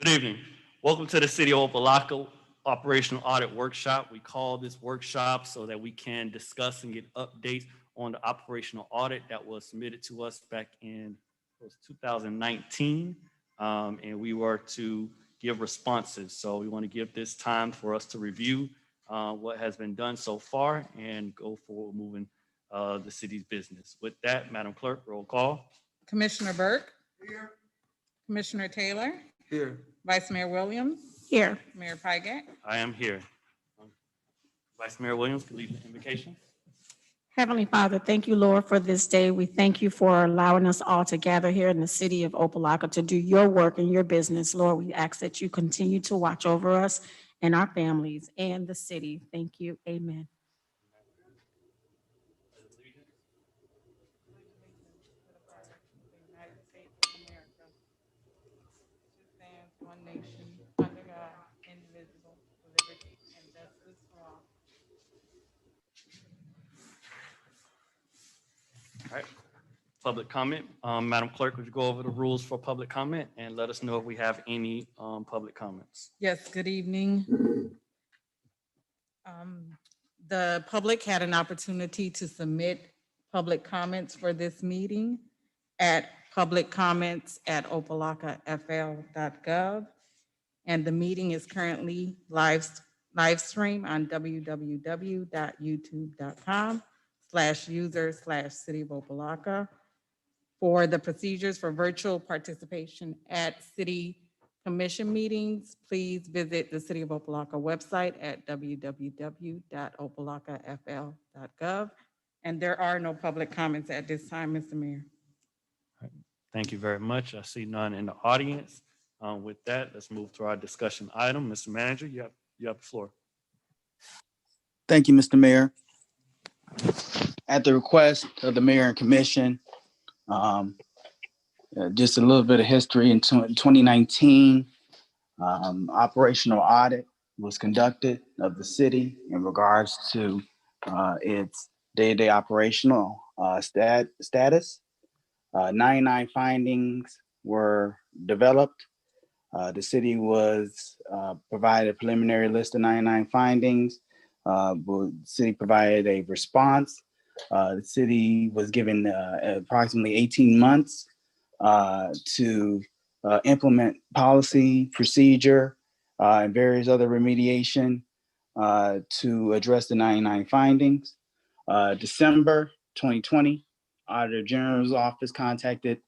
Good evening. Welcome to the City of Opa-locka Operational Audit Workshop. We call this workshop so that we can discuss and get updates on the operational audit that was submitted to us back in 2019. And we were to give responses. So we want to give this time for us to review what has been done so far and go forward moving the city's business. With that, Madam Clerk, roll call. Commissioner Burke. Here. Commissioner Taylor. Here. Vice Mayor Williams. Here. Mayor Pygott. I am here. Vice Mayor Williams, can lead the invocation. Heavenly Father, thank you, Lord, for this day. We thank you for allowing us all to gather here in the city of Opa-locka to do your work and your business. Lord, we ask that you continue to watch over us and our families and the city. Thank you. Amen. One nation, under God, indivisible, with liberty and justice for all. All right, public comment. Madam Clerk, would you go over the rules for public comment and let us know if we have any public comments? Yes, good evening. The public had an opportunity to submit public comments for this meeting at publiccomments@opalockafl.gov. And the meeting is currently live stream on www.youtube.com/user/City of Opa-locka. For the procedures for virtual participation at city commission meetings, please visit the City of Opa-locka website at www.opalockafl.gov. And there are no public comments at this time, Mr. Mayor. Thank you very much. I see none in the audience. With that, let's move to our discussion item. Mr. Manager, you have the floor. Thank you, Mr. Mayor. At the request of the mayor and commission, just a little bit of history. In 2019, operational audit was conducted of the city in regards to its day-to-day operational status. 99 findings were developed. The city was provided a preliminary list of 99 findings. The city provided a response. The city was given approximately 18 months to implement policy, procedure, and various other remediation to address the 99 findings. December 2020, Auditor General's office contacted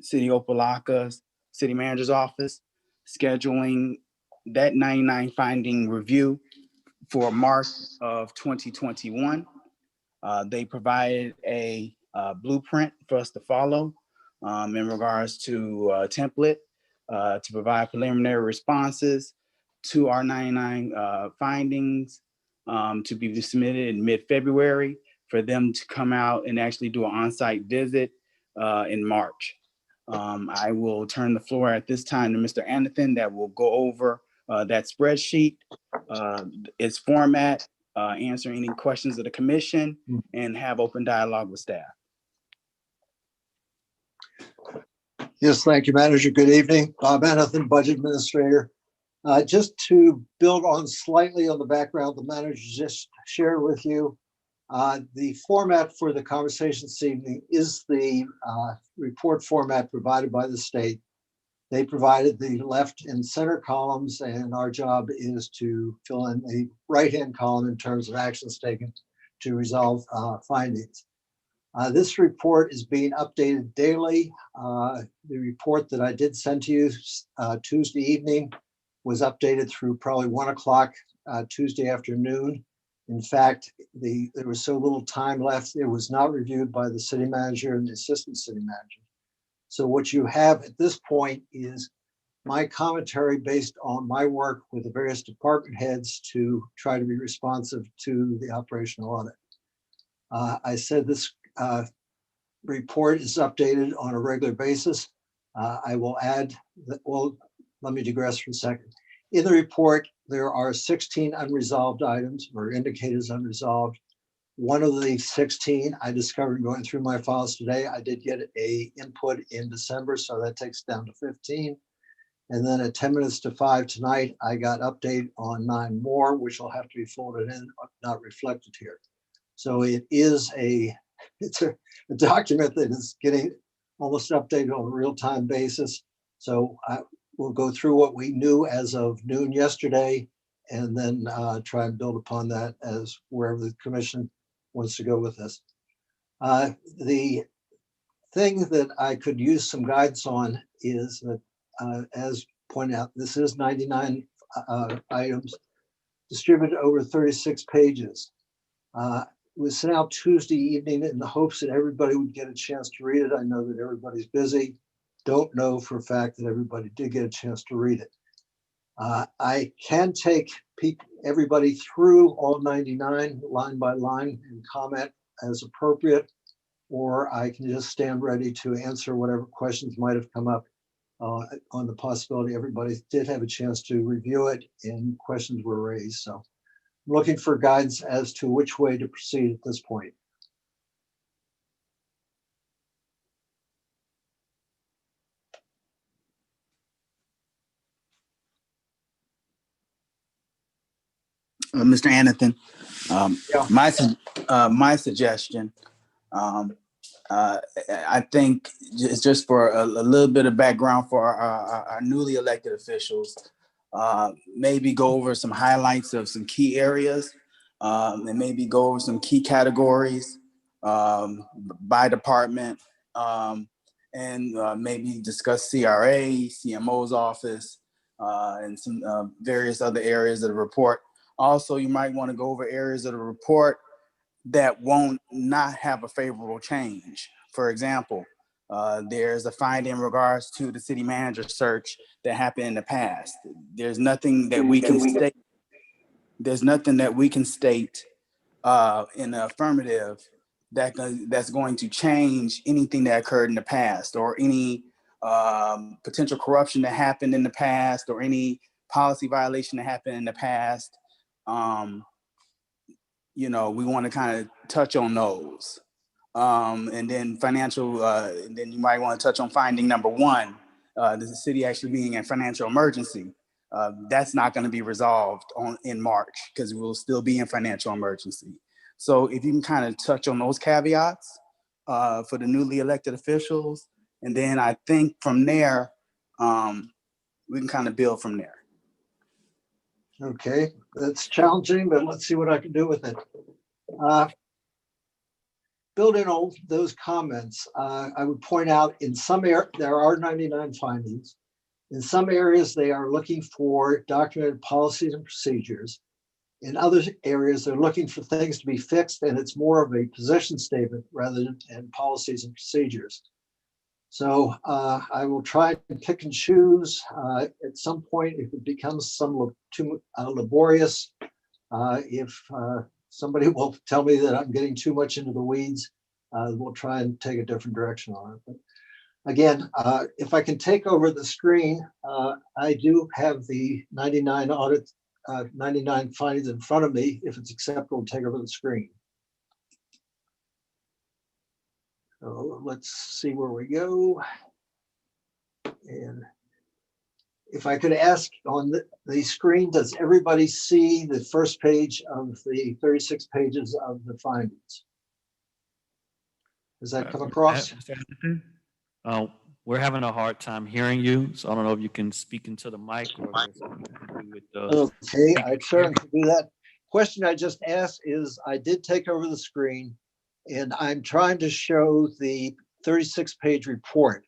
City of Opa-locka's city manager's office, scheduling that 99 finding review for March of 2021. They provided a blueprint for us to follow in regards to a template to provide preliminary responses to our 99 findings to be submitted in mid-February for them to come out and actually do an on-site visit in March. I will turn the floor at this time to Mr. Anderson that will go over that spreadsheet, its format, answer any questions of the commission, and have open dialogue with staff. Yes, thank you, Manager. Good evening. Bob Anderson, Budget Administrator. Just to build on slightly on the background the manager just shared with you, the format for the conversation this evening is the report format provided by the state. They provided the left and center columns, and our job is to fill in the right-hand column in terms of actions taken to resolve findings. This report is being updated daily. The report that I did send to you Tuesday evening was updated through probably 1 o'clock Tuesday afternoon. In fact, there was so little time left, it was not reviewed by the city manager and the assistant city manager. So what you have at this point is my commentary based on my work with the various department heads to try to be responsive to the operational audit. I said this report is updated on a regular basis. I will add that, well, let me digress for a second. In the report, there are 16 unresolved items or indicated as unresolved. One of the 16 I discovered going through my files today. I did get a input in December, so that takes down to 15. And then at 10 minutes to 5 tonight, I got update on 9 more, which will have to be folded in, not reflected here. So it is it's a document that is getting almost updated on a real-time basis. So we'll go through what we knew as of noon yesterday, and then try and build upon that as wherever the commission wants to go with this. The thing that I could use some guidance on is that, as pointed out, this is 99 items distributed over 36 pages. It was sent out Tuesday evening in the hopes that everybody would get a chance to read it. I know that everybody's busy. Don't know for a fact that everybody did get a chance to read it. I can take everybody through all 99 line by line and comment as appropriate, or I can just stand ready to answer whatever questions might have come up on the possibility everybody did have a chance to review it and questions were raised. So I'm looking for guidance as to which way to proceed at this point. Mr. Anathan, Yeah. my suggestion, I think just for a little bit of background for our newly elected officials, maybe go over some highlights of some key areas, and maybe go over some key categories by department, and maybe discuss CRA, CMO's office, and some various other areas of the report. Also, you might want to go over areas of the report that won't not have a favorable change. For example, there's a finding in regards to the city manager search that happened in the past. There's nothing that we can state. There's nothing that we can state in the affirmative that's going to change anything that occurred in the past, or any potential corruption that happened in the past, or any policy violation that happened in the past. We want to kind of touch on those. And then then you might want to touch on finding number 1, the city actually being in financial emergency. That's not going to be resolved in March because we'll still be in financial emergency. So if you can kind of touch on those caveats for the newly elected officials, and then I think from there, we can kind of build from there. Okay, that's challenging, but let's see what I can do with it. Building on those comments, I would point out in some areas, there are 99 findings. In some areas, they are looking for documented policies and procedures. In other areas, they're looking for things to be fixed, and it's more of a position statement rather than policies and procedures. So I will try and pick and choose. At some point, if it becomes too laborious, if somebody will tell me that I'm getting too much into the weeds, we'll try and take a different direction on it. But again, if I can take over the screen, I do have the 99 audit, 99 findings in front of me. If it's acceptable, take over the screen. So let's see where we go. And if I could ask on the screen, does everybody see the first page of the 36 pages of the findings? Does that come across? We're having a hard time hearing you, so I don't know if you can speak into the mic or if there's something you can do with the. Okay, I certainly can do that. Question I just asked is, I did take over the screen, and I'm trying to show the 36-page report.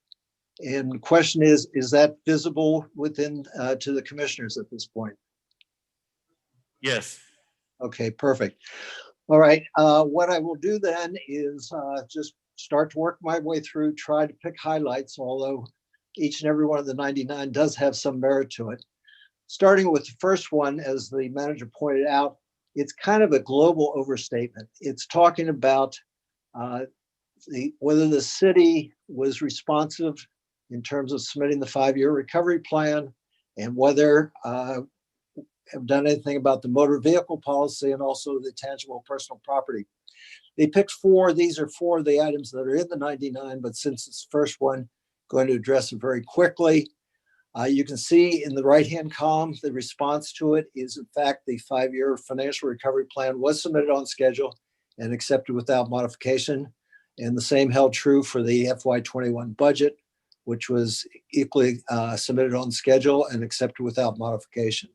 And the question is that visible within to the commissioners at this point? Yes. Okay, perfect. All right, what I will do then is just start to work my way through, try to pick highlights, although each and every one of the 99 does have some merit to it. Starting with the first one, as the manager pointed out, it's kind of a global overstatement. It's talking about whether the city was responsive in terms of submitting the 5-year recovery plan, and whether have done anything about the motor vehicle policy and also the tangible personal property. They picked 4. These are 4 of the items that are in the 99, but since it's the first one, going to address it very quickly. You can see in the right-hand column, the response to it is in fact the 5-year financial recovery plan was submitted on schedule and accepted without modification. And the same held true for the FY21 budget, which was equally submitted on schedule and accepted without modification.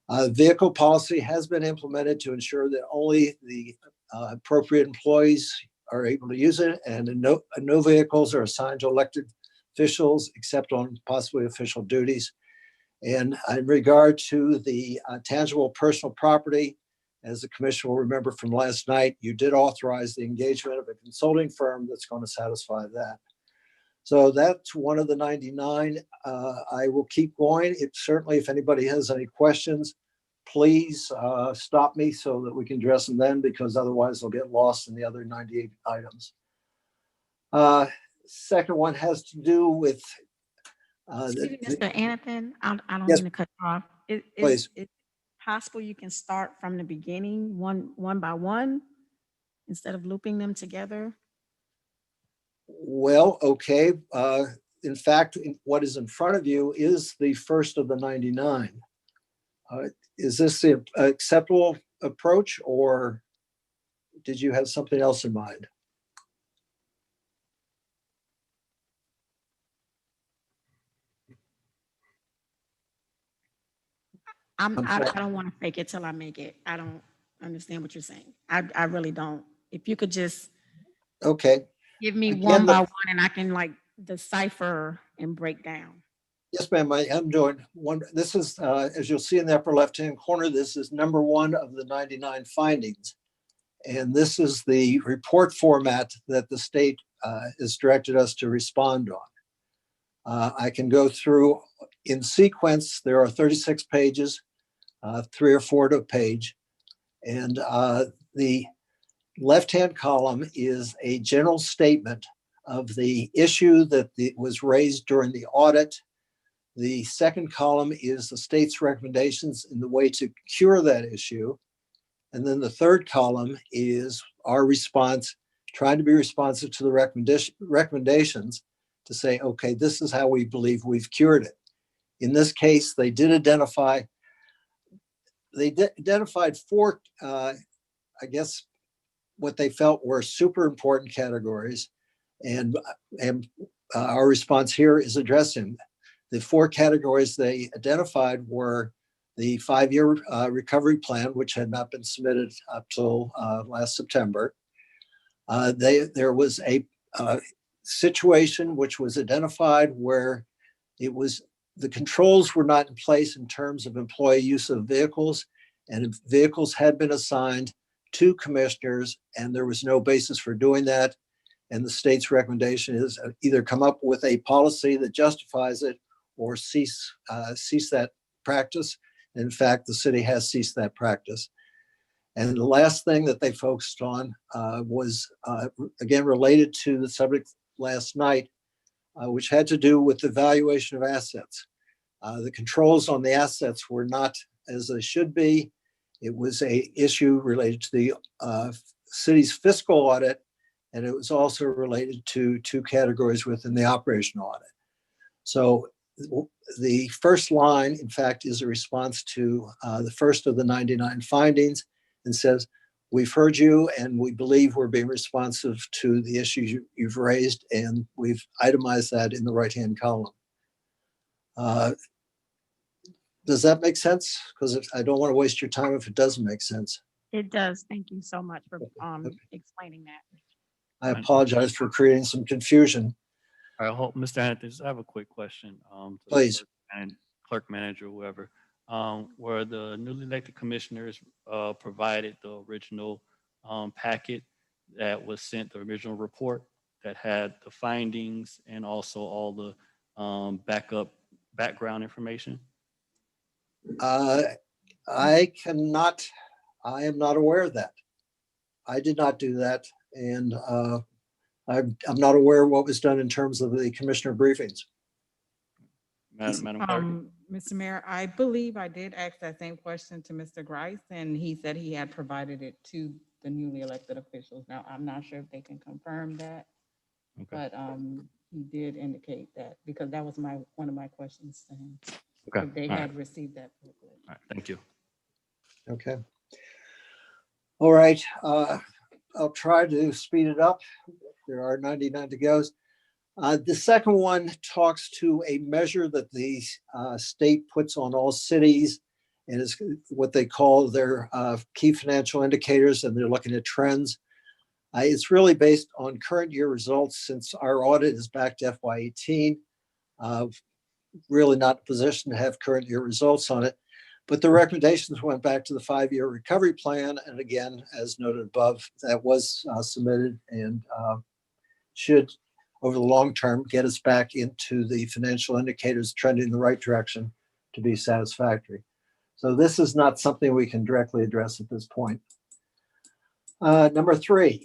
Vehicle policy has been implemented to ensure that only the appropriate employees are able to use it, and no vehicles are assigned to elected officials except on possibly official duties. And in regard to the tangible personal property, as the commission will remember from last night, you did authorize the engagement of a consulting firm that's going to satisfy that. So that's one of the 99. I will keep going. Certainly, if anybody has any questions, please stop me so that we can address them then, because otherwise they'll get lost in the other 98 items. Second one has to do with. Excuse me, Mr. Anathan, I don't Yes, mean to cut you off. please. Is it possible you can start from the beginning, one by one, instead of looping them together? Well, okay. In fact, what is in front of you is the first of the 99. Is this the acceptable approach, or did you have something else in mind? I sorry. don't want to fake it till I make it. I don't understand what you're saying. I really don't. If you could just Okay. give me Again, one by one and I can like decipher and break down. Yes, ma'am. I am doing one. This is, as you'll see in the upper left-hand corner, this is number 1 of the 99 findings. And this is the report format that the state has directed us to respond on. I can go through in sequence. There are 36 pages, 3 or 4 to a page. And the left-hand column is a general statement of the issue that was raised during the audit. The second column is the state's recommendations in the way to cure that issue. And then the third column is our response, trying to be responsive to the recommendations to say, okay, this is how we believe we've cured it. In this case, they identified 4, I guess, what they felt were super important categories. And our response here is addressing the 4 categories they identified were the 5-year recovery plan, which had not been submitted up till last September. There was a situation which was identified where the controls were not in place in terms of employee use of vehicles, and vehicles had been assigned to commissioners, and there was no basis for doing that. And the state's recommendation is either come up with a policy that justifies it or cease that practice. In fact, the city has ceased that practice. And the last thing that they focused on was, again, related to the subject last night, which had to do with the valuation of assets. The controls on the assets were not as they should be. It was an issue related to the city's fiscal audit, and it was also related to 2 categories within the operational audit. So the first line, in fact, is a response to the first of the 99 findings and says, we've heard you and we believe we're being responsive to the issues you've raised, and we've itemized that in the right-hand column. Does that make sense? Because I don't want to waste your time if it doesn't make sense. It does. Thank you so much for explaining that. I apologize for creating some confusion. I hope, Mr. Anthony, I have a quick question. To the Please. clerk manager, whoever. Were the newly elected commissioners provided the original packet that was sent, the original report that had the findings and also all the background information? I am not aware of that. I did not do that. And I'm not aware of what was done in terms of the commissioner briefings. Madam Clerk? Mr. Mayor, I believe I did ask that same question to Mr. Grice, and he said he had provided it to the newly elected officials. Now, I'm not sure if they can confirm that, Okay. but he did indicate that, because that was one of my questions to him. Okay. If they All right. had received that booklet. All right. Thank you. Okay. All right, I'll try to speed it up. There are 99 to go. The second one talks to a measure that the state puts on all cities, and is what they call their key financial indicators, and they're looking at trends. It's really based on current year results, since our audit is back to FY18. Really not in a position to have current year results on it. But the recommendations went back to the 5-year recovery plan. And again, as noted above, that was submitted and should, over the long term, get us back into the financial indicators trending in the right direction to be satisfactory. So this is not something we can directly address at this point. Number 3,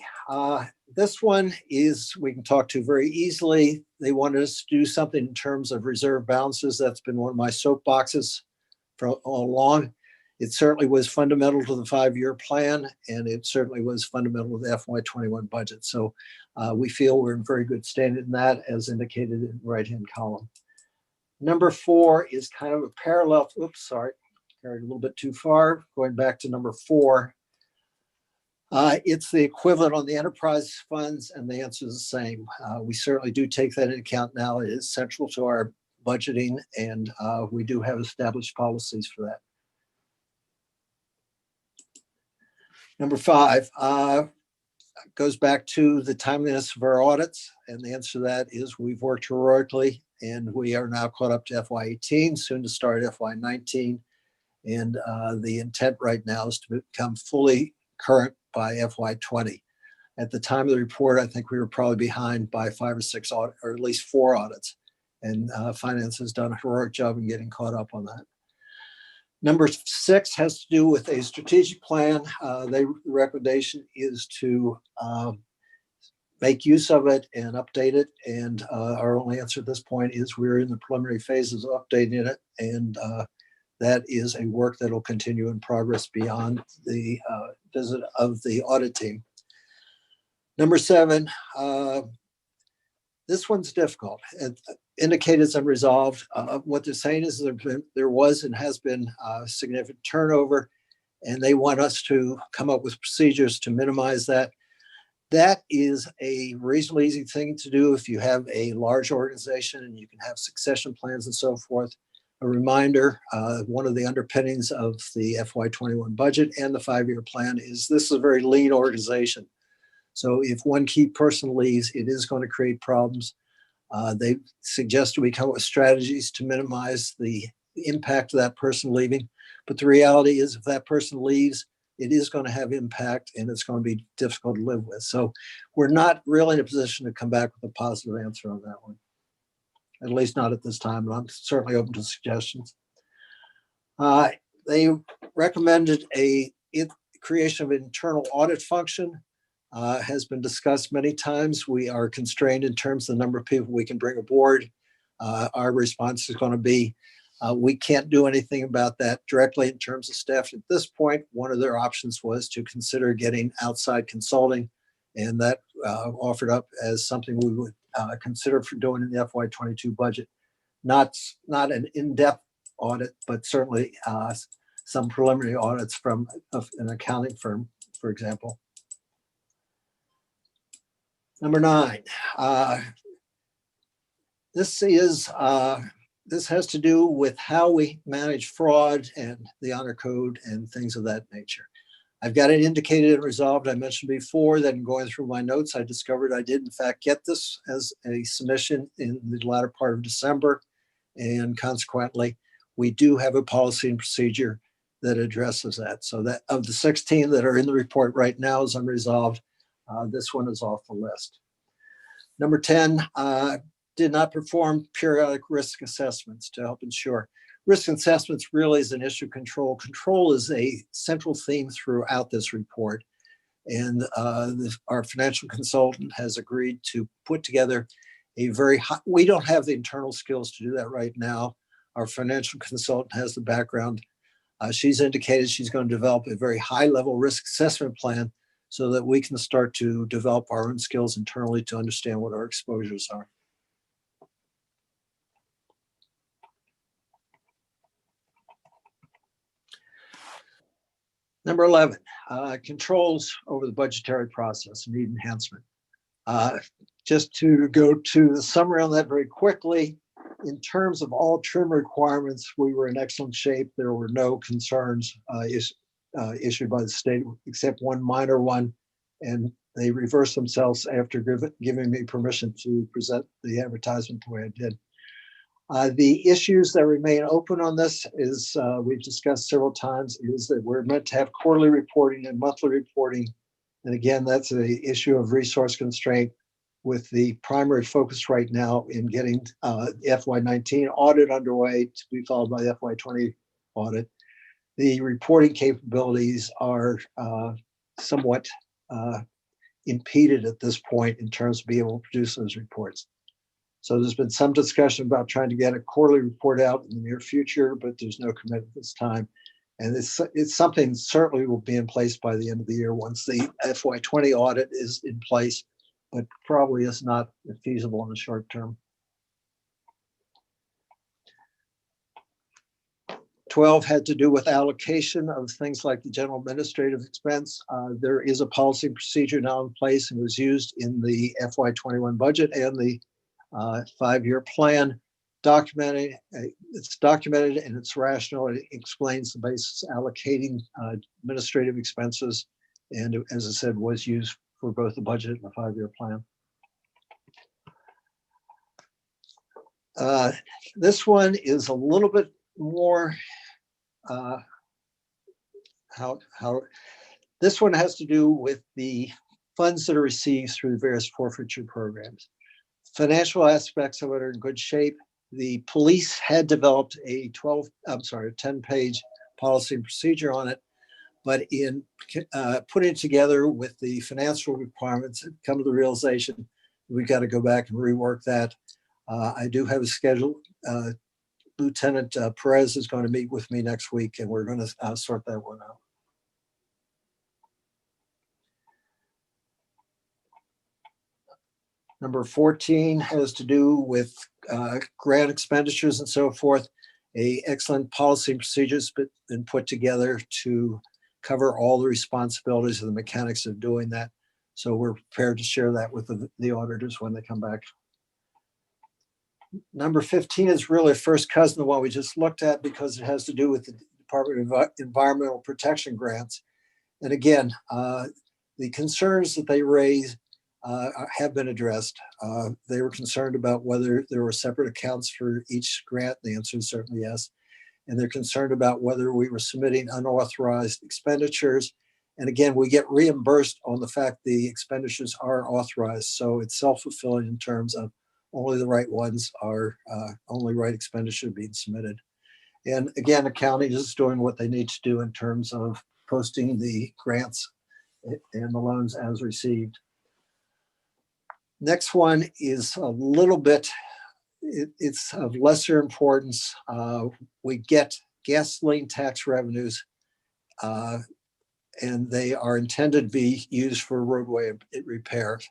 this one is we can talk to very easily. They wanted us to do something in terms of reserve balances. That's been one of my soapboxes for all along. It certainly was fundamental to the 5-year plan, and it certainly was fundamental to the FY21 budget. So we feel we're in very good standing in that, as indicated in the right-hand column. Number 4 is kind of a parallel. Oops, sorry, carried a little bit too far. Going back to number 4. It's the equivalent on the enterprise funds, and the answer is the same. We certainly do take that into account now. It is central to our budgeting, and we do have established policies for that. Number 5 goes back to the timeliness of our audits, and the answer to that is we've worked heroically, and we are now caught up to FY18, soon to start FY19, and the intent right now is to become fully current by FY20. At the time of the report, I think we were probably behind by 5 or 6 audits, or at least 4 audits. And finance has done a heroic job in getting caught up on that. Number 6 has to do with a strategic plan. The recommendation is to make use of it and update it. And our only answer at this point is we're in the preliminary phases of updating it. And that is a work that will continue in progress beyond the visit of the audit team. Number 7, this one's difficult. It indicated as unresolved. What they're saying is there was and has been significant turnover, and they want us to come up with procedures to minimize that. That is a reasonably easy thing to do if you have a large organization and you can have succession plans and so forth. A reminder, one of the underpinnings of the FY21 budget and the 5-year plan is this is a very lean organization. So if one key person leaves, it is going to create problems. They suggested we come up with strategies to minimize the impact of that person leaving. But the reality is if that person leaves, it is going to have impact and it's going to be difficult to live with. So we're not really in a position to come back with a positive answer on that one. At least not at this time, but I'm certainly open to suggestions. They recommended a creation of an internal audit function. Has been discussed many times. We are constrained in terms of the number of people we can bring aboard. Our response is going to be, we can't do anything about that directly in terms of staff. At this point, one of their options was to consider getting outside consulting, and that offered up as something we would consider for doing in the FY22 budget. Not an in-depth audit, but certainly some preliminary audits from an accounting firm, for example. Number 9, this has to do with how we manage fraud and the honor code and things of that nature. I've got it indicated and resolved. I mentioned before that in going through my notes, I discovered I did in fact get this as a submission in the latter part of December. And consequently, we do have a policy and procedure that addresses that. So that of the 16 that are in the report right now is unresolved. This one is off the list. Number 10, did not perform periodic risk assessments to help ensure. Risk assessments really is an issue of control. Control is a central theme throughout this report. And our financial consultant has agreed to put together a very high, we don't have the internal skills to do that right now. Our financial consultant has the background. She's indicated she's going to develop a very high level risk assessment plan so that we can start to develop our own skills internally to understand what our exposures are. Number 11, controls over the budgetary process need enhancement. Just to go to the summary on that very quickly, in terms of all trim requirements, we were in excellent shape. There were no concerns issued by the state, except one minor one, and they reversed themselves after giving me permission to present the advertisement the way I did. The issues that remain open on this is, we've discussed several times, is that we're meant to have quarterly reporting and monthly reporting. And again, that's an issue of resource constraint, with the primary focus right now in getting FY19 audit underway to be followed by the FY20 audit. The reporting capabilities are somewhat impeded at this point in terms of being able to produce those reports. So there's been some discussion about trying to get a quarterly report out in the near future, but there's no commitment this time. And it's something certainly will be in place by the end of the year once the FY20 audit is in place, but probably is not feasible in the short term. 12 had to do with allocation of things like the general administrative expense. There is a policy procedure now in place and was used in the FY21 budget and the 5-year plan. It's documented and it's rational. It explains the basis allocating administrative expenses, and as I said, was used for both the budget and the 5-year plan. This one is a little bit more this one has to do with the funds that are received through the various forfeiture programs. Financial aspects of it are in good shape. The police had developed a 10-page policy and procedure on it, but in putting it together with the financial requirements, come to the realization we've got to go back and rework that. I do have a schedule. Lieutenant Perez is going to meet with me next week, and we're going to sort that one out. Number 14 has to do with grant expenditures and so forth. An excellent policy and procedures been put together to cover all the responsibilities of the mechanics of doing that. So we're prepared to share that with the auditors when they come back. Number 15 is really a first cousin of what we just looked at, because it has to do with the Department of Environmental Protection grants. And again, the concerns that they raise have been addressed. They were concerned about whether there were separate accounts for each grant. The answer is certainly yes. And they're concerned about whether we were submitting unauthorized expenditures. And again, we get reimbursed on the fact the expenditures are authorized. So it's self-fulfilling in terms of only the right ones are, only right expenditure being submitted. And again, the county is doing what they need to do in terms of posting the grants and the loans as received. Next one is a little bit, it's of lesser importance. We get gasoline tax revenues, and they are intended to be used for roadway repairs.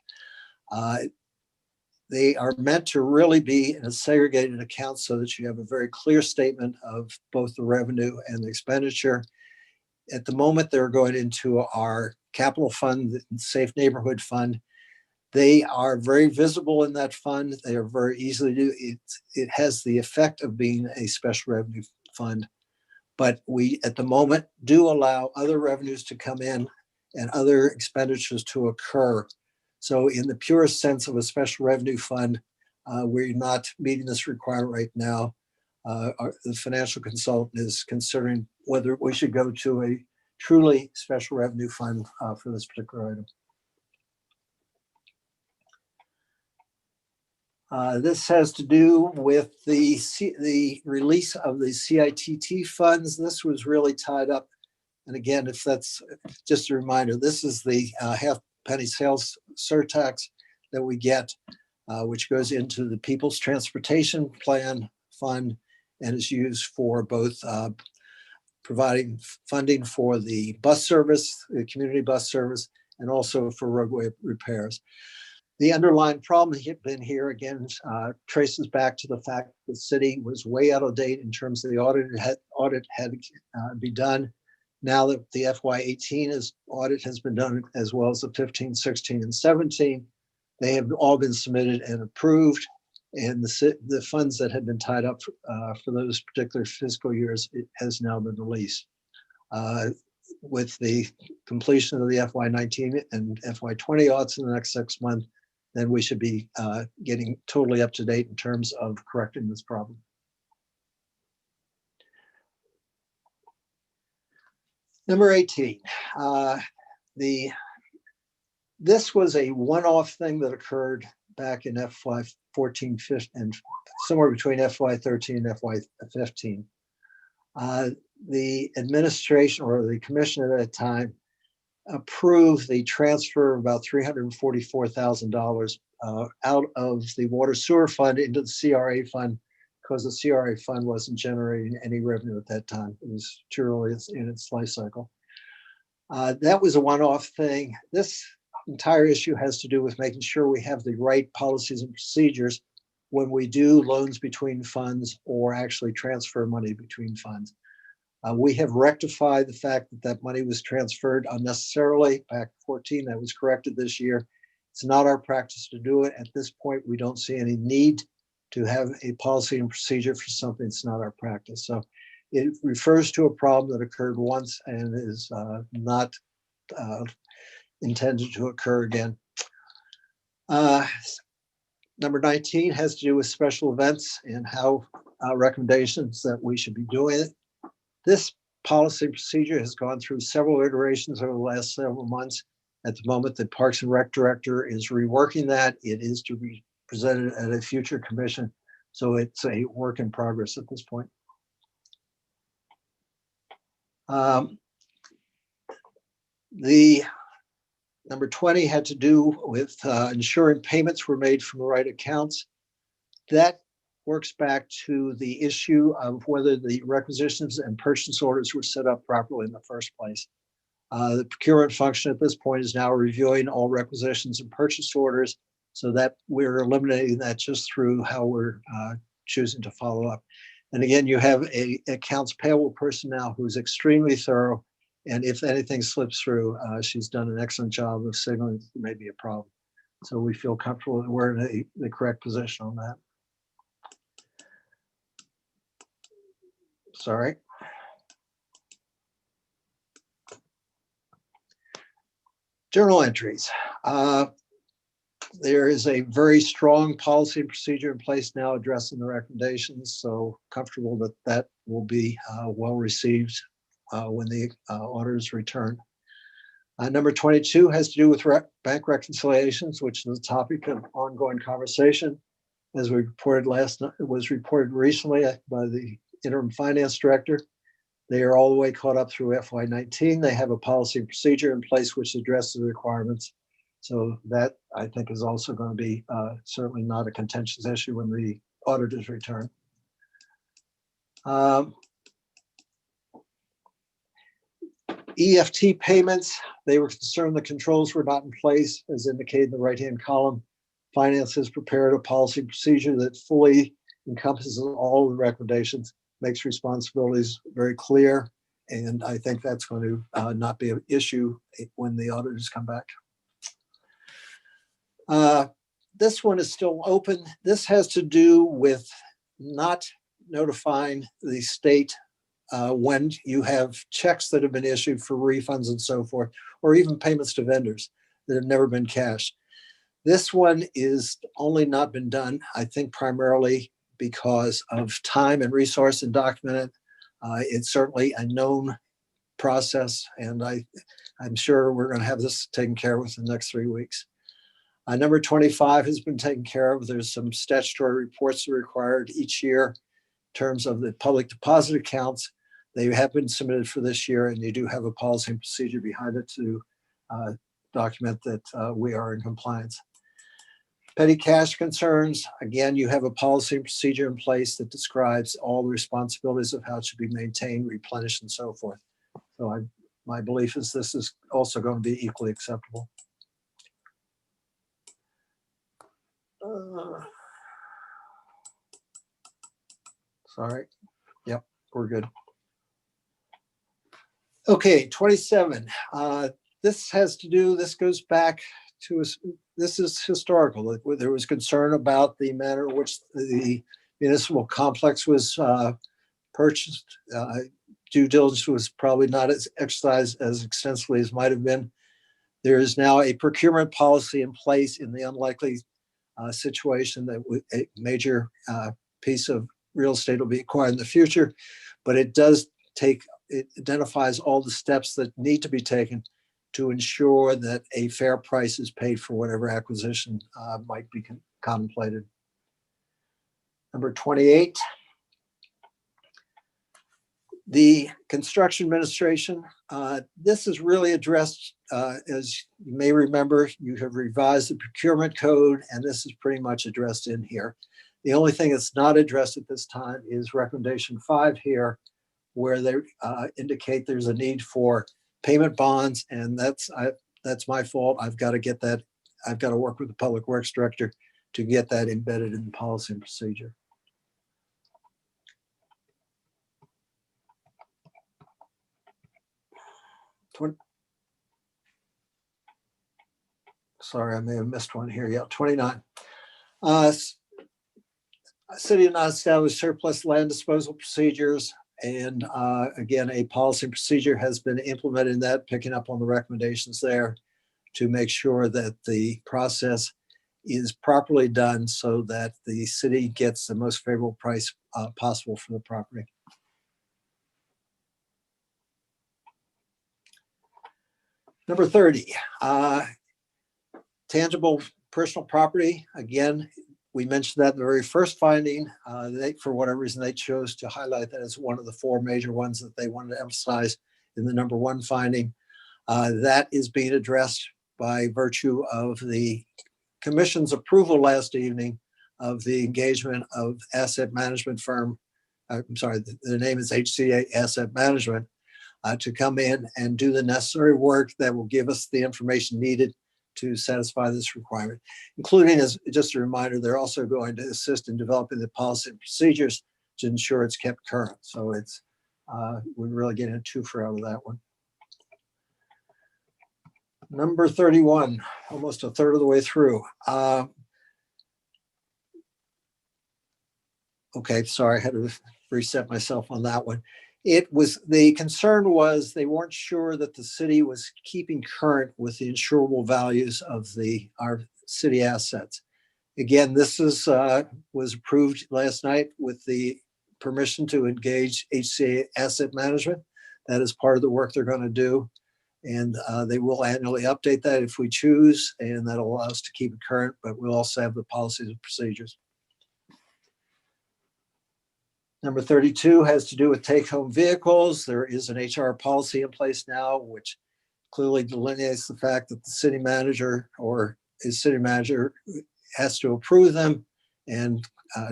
They are meant to really be in a segregated account so that you have a very clear statement of both the revenue and the expenditure. At the moment, they're going into our capital fund, the Safe Neighborhood Fund. They are very visible in that fund. They are very easily do. It has the effect of being a special revenue fund, but we at the moment do allow other revenues to come in and other expenditures to occur. So in the purest sense of a special revenue fund, we're not meeting this requirement right now. The financial consultant is considering whether we should go to a truly special revenue fund for this particular item. This has to do with the release of the CITT funds. This was really tied up. And again, if that's just a reminder, this is the half-penny sales surtax that we get, which goes into the People's Transportation Plan Fund and is used for both providing funding for the bus service, the community bus service, and also for roadway repairs. The underlying problem here again traces back to the fact that the city was way out of date in terms of the audit had to be done. Now that the FY18 audit has been done, as well as the 15, 16, and 17, they have all been submitted and approved. And the funds that had been tied up for those particular fiscal years, it has now been released. With the completion of the FY19 and FY20 audits in the next 6 months, then we should be getting totally up to date in terms of correcting this problem. Number 18, this was a one-off thing that occurred back in FY14, 15, and somewhere between FY13 and FY15. The administration or the commission at that time approved the transfer of about $344,000 out of the water sewer fund into the CRA fund, because the CRA fund wasn't generating any revenue at that time. It was too early in its life cycle. That was a one-off thing. This entire issue has to do with making sure we have the right policies and procedures when we do loans between funds or actually transfer money between funds. We have rectified the fact that that money was transferred unnecessarily back 14. That was corrected this year. It's not our practice to do it. At this point, we don't see any need to have a policy and procedure for something that's not our practice. So it refers to a problem that occurred once and is not intended to occur again. Number 19 has to do with special events and how recommendations that we should be doing it. This policy procedure has gone through several iterations over the last several months. At the moment, the Parks and Rec Director is reworking that. It is to be presented at a future commission. So it's a work in progress at this point. The number 20 had to do with ensuring payments were made from the right accounts. That works back to the issue of whether the requisitions and purchase orders were set up properly in the first place. The procurement function at this point is now reviewing all requisitions and purchase orders, so that we're eliminating that just through how we're choosing to follow up. And again, you have a accounts payable person now who's extremely thorough, and if anything slips through, she's done an excellent job of signaling there may be a problem. So we feel comfortable that we're in the correct position on that. Sorry. Journal entries. There is a very strong policy and procedure in place now addressing the recommendations, so comfortable that that will be well received when the auditors return. Number 22 has to do with bank reconciliations, which is a topic of ongoing conversation. As we reported it was reported recently by the interim finance director. They are all the way caught up through FY19. They have a policy and procedure in place which addresses the requirements. So that, I think, is also going to be certainly not a contentious issue when the auditors return. EFT payments, they were concerned the controls were not in place, as indicated in the right-hand column. Finance has prepared a policy procedure that fully encompasses all of the recommendations, makes responsibilities very clear, and I think that's going to not be an issue when the auditors come back. This one is still open. This has to do with not notifying the state when you have checks that have been issued for refunds and so forth, or even payments to vendors that have never been cashed. This one is only not been done, I think, primarily because of time and resource and documented. It's certainly a known process, and I'm sure we're going to have this taken care of within the next 3 weeks. Number 25 has been taken care of. There's some statutory reports that are required each year in terms of the public deposit accounts. They have been submitted for this year, and you do have a policy and procedure behind it to document that we are in compliance. Petty cash concerns, again, you have a policy and procedure in place that describes all the responsibilities of how it should be maintained, replenished, and so forth. So my belief is this is also going to be equally acceptable. Sorry. Yep, we're good. Okay, 27. This goes back to, this is historical. There was concern about the manner in which the municipal complex was purchased. Due diligence was probably not as exercised as extensively as might have been. There is now a procurement policy in place in the unlikely situation that a major piece of real estate will be acquired in the future, but it identifies all the steps that need to be taken to ensure that a fair price is paid for whatever acquisition might be contemplated. Number 28. The construction administration, this is really addressed, as you may remember, you have revised the procurement code, and this is pretty much addressed in here. The only thing that's not addressed at this time is recommendation 5 here, where they indicate there's a need for payment bonds, and that's my fault. I've got to get that. I've got to work with the public works director to get that embedded in the policy and procedure. Sorry, I may have missed one here. Yeah, 29. City of not established surplus land disposal procedures. And again, a policy and procedure has been implemented in that, picking up on the recommendations there to make sure that the process is properly done so that the city gets the most favorable price possible for the property. Number 30, tangible personal property. Again, we mentioned that in the very first finding. For whatever reason, they chose to highlight that as one of the 4 major ones that they wanted to emphasize in the number 1 finding. That is being addressed by virtue of the Commission's approval last evening of the engagement of asset management firm. I'm sorry, the name is HCA Asset Management, to come in and do the necessary work that will give us the information needed to satisfy this requirement, including, as just a reminder, they're also going to assist in developing the policy and procedures to ensure it's kept current. So it's, we're really getting a twofer out of that one. Number 31, almost a third of the way through. Okay, sorry, I had to reset myself on that one. The concern was they weren't sure that the city was keeping current with the insurable values of our city assets. Again, this was approved last night with the permission to engage HCA Asset Management. That is part of the work they're going to do. And they will annually update that if we choose, and that'll allow us to keep it current, but we'll also have the policies and procedures. Number 32 has to do with take-home vehicles. There is an HR policy in place now, which clearly delineates the fact that the city manager or his city manager has to approve them. And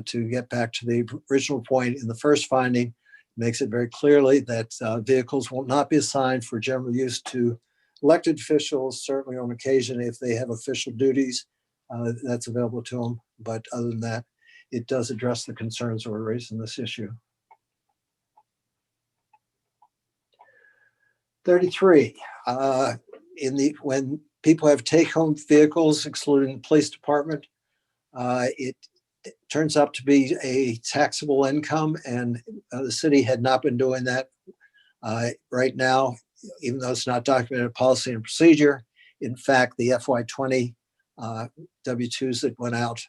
to get back to the original point in the first finding, makes it very clearly that vehicles will not be assigned for general use to elected officials, certainly on occasion if they have official duties, that's available to them. But other than that, it does address the concerns that were raised in this issue. 33, when people have take-home vehicles, excluding the police department, it turns out to be a taxable income, and the city had not been doing that. Right now, even though it's not documented policy and procedure, in fact, the FY20 W-2s that went out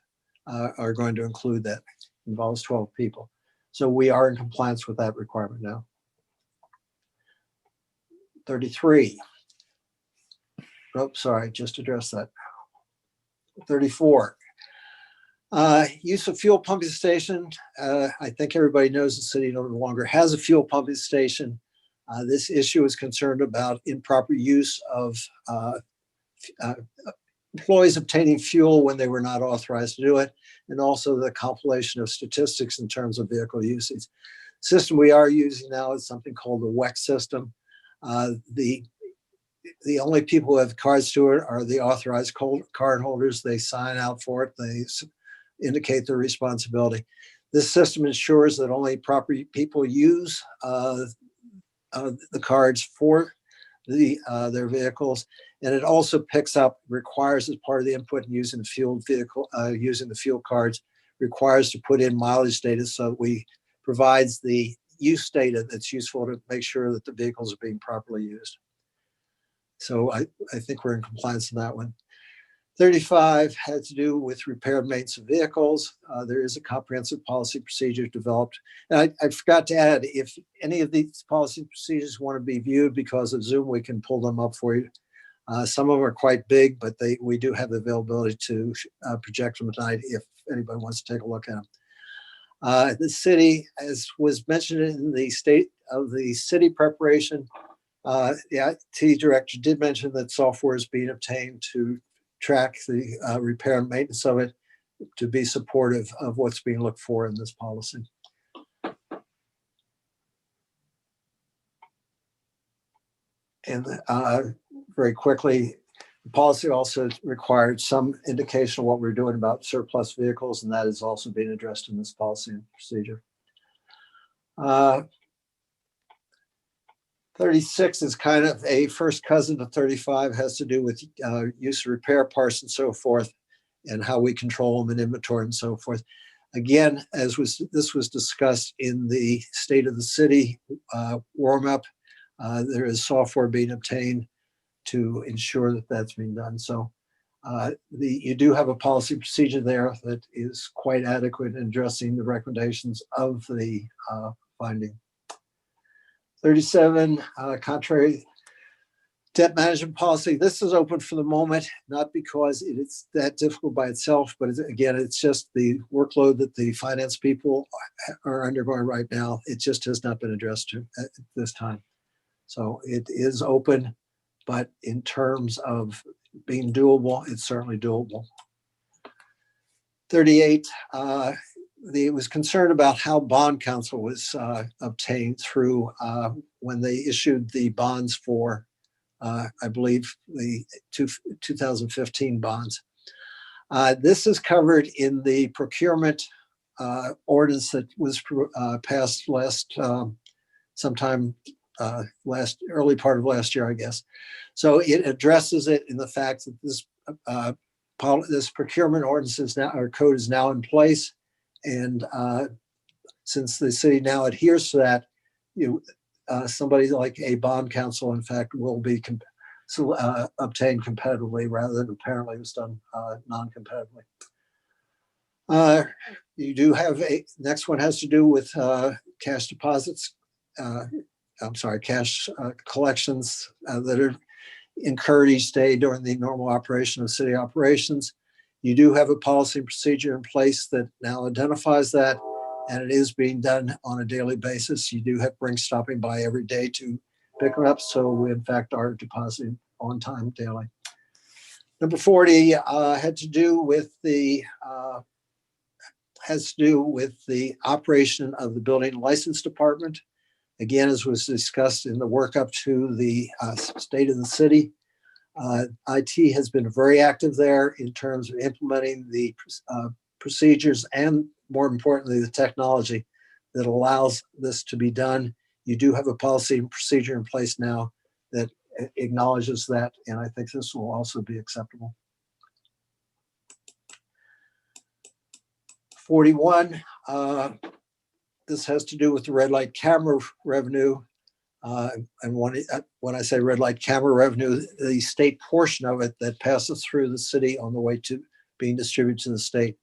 are going to include that. It involves 12 people. So we are in compliance with that requirement now. 33. Oh, sorry, just addressed that. 34. Use of fuel pumping station. I think everybody knows the city no longer has a fuel pumping station. This issue is concerned about improper use of employees obtaining fuel when they were not authorized to do it, and also the compilation of statistics in terms of vehicle usage. The system we are using now is something called the WEC system. The only people who have cards to it are the authorized card holders. They sign out for it. They indicate their responsibility. This system ensures that only proper people use the cards for their vehicles. And it also picks up, requires as part of the input and using the fuel cards, requires to put in mileage data, so we provides the use data that's useful to make sure that the vehicles are being properly used. So I think we're in compliance on that one. 35 had to do with repair and maintenance of vehicles. There is a comprehensive policy procedure developed. And I forgot to add, if any of these policy procedures want to be viewed because of Zoom, we can pull them up for you. Some of them are quite big, but we do have the availability to project them tonight if anybody wants to take a look at them. The city, as was mentioned in the state of the city preparation, the IT director did mention that software is being obtained to track the repair and maintenance of it, to be supportive of what's being looked for in this policy. And very quickly, the policy also required some indication of what we're doing about surplus vehicles, and that is also being addressed in this policy and procedure. 36 is kind of a first cousin to 35, has to do with use of repair parts and so forth, and how we control them and inventory and so forth. Again, this was discussed in the State of the City warm-up, there is software being obtained to ensure that that's being done. So you do have a policy procedure there that is quite adequate in addressing the recommendations of the finding. 37, contrary debt management policy. This is open for the moment, not because it's that difficult by itself, but again, it's just the workload that the finance people are undergoing right now. It just has not been addressed at this time. So it is open, but in terms of being doable, it's certainly doable. 38, it was concerned about how bond counsel was obtained through when they issued the bonds for, I believe, the 2015 bonds. This is covered in the procurement ordinance that was passed sometime early part of last year, I guess. So it addresses it in the fact that this procurement ordinance is now, our code is now in place. And since the city now adheres to that, somebody like a bond counsel, in fact, will be obtained competitively rather than apparently it was done non-competitively. You do have next one has to do with cash deposits. Cash collections that are incurred each day during the normal operation of city operations. You do have a policy and procedure in place that now identifies that, and it is being done on a daily basis. You do have Brinks stopping by every day to pick them up, so we in fact are depositing on time daily. Number 40 had to do with the operation of the building license department. Again, as was discussed in the workup to the State of the City, IT has been very active there in terms of implementing the procedures and, more importantly, the technology that allows this to be done. You do have a policy and procedure in place now that acknowledges that, and I think this will also be acceptable. 41, this has to do with the red light camera revenue. And when I say red light camera revenue, the state portion of it that passes through the city on the way to being distributed to the state.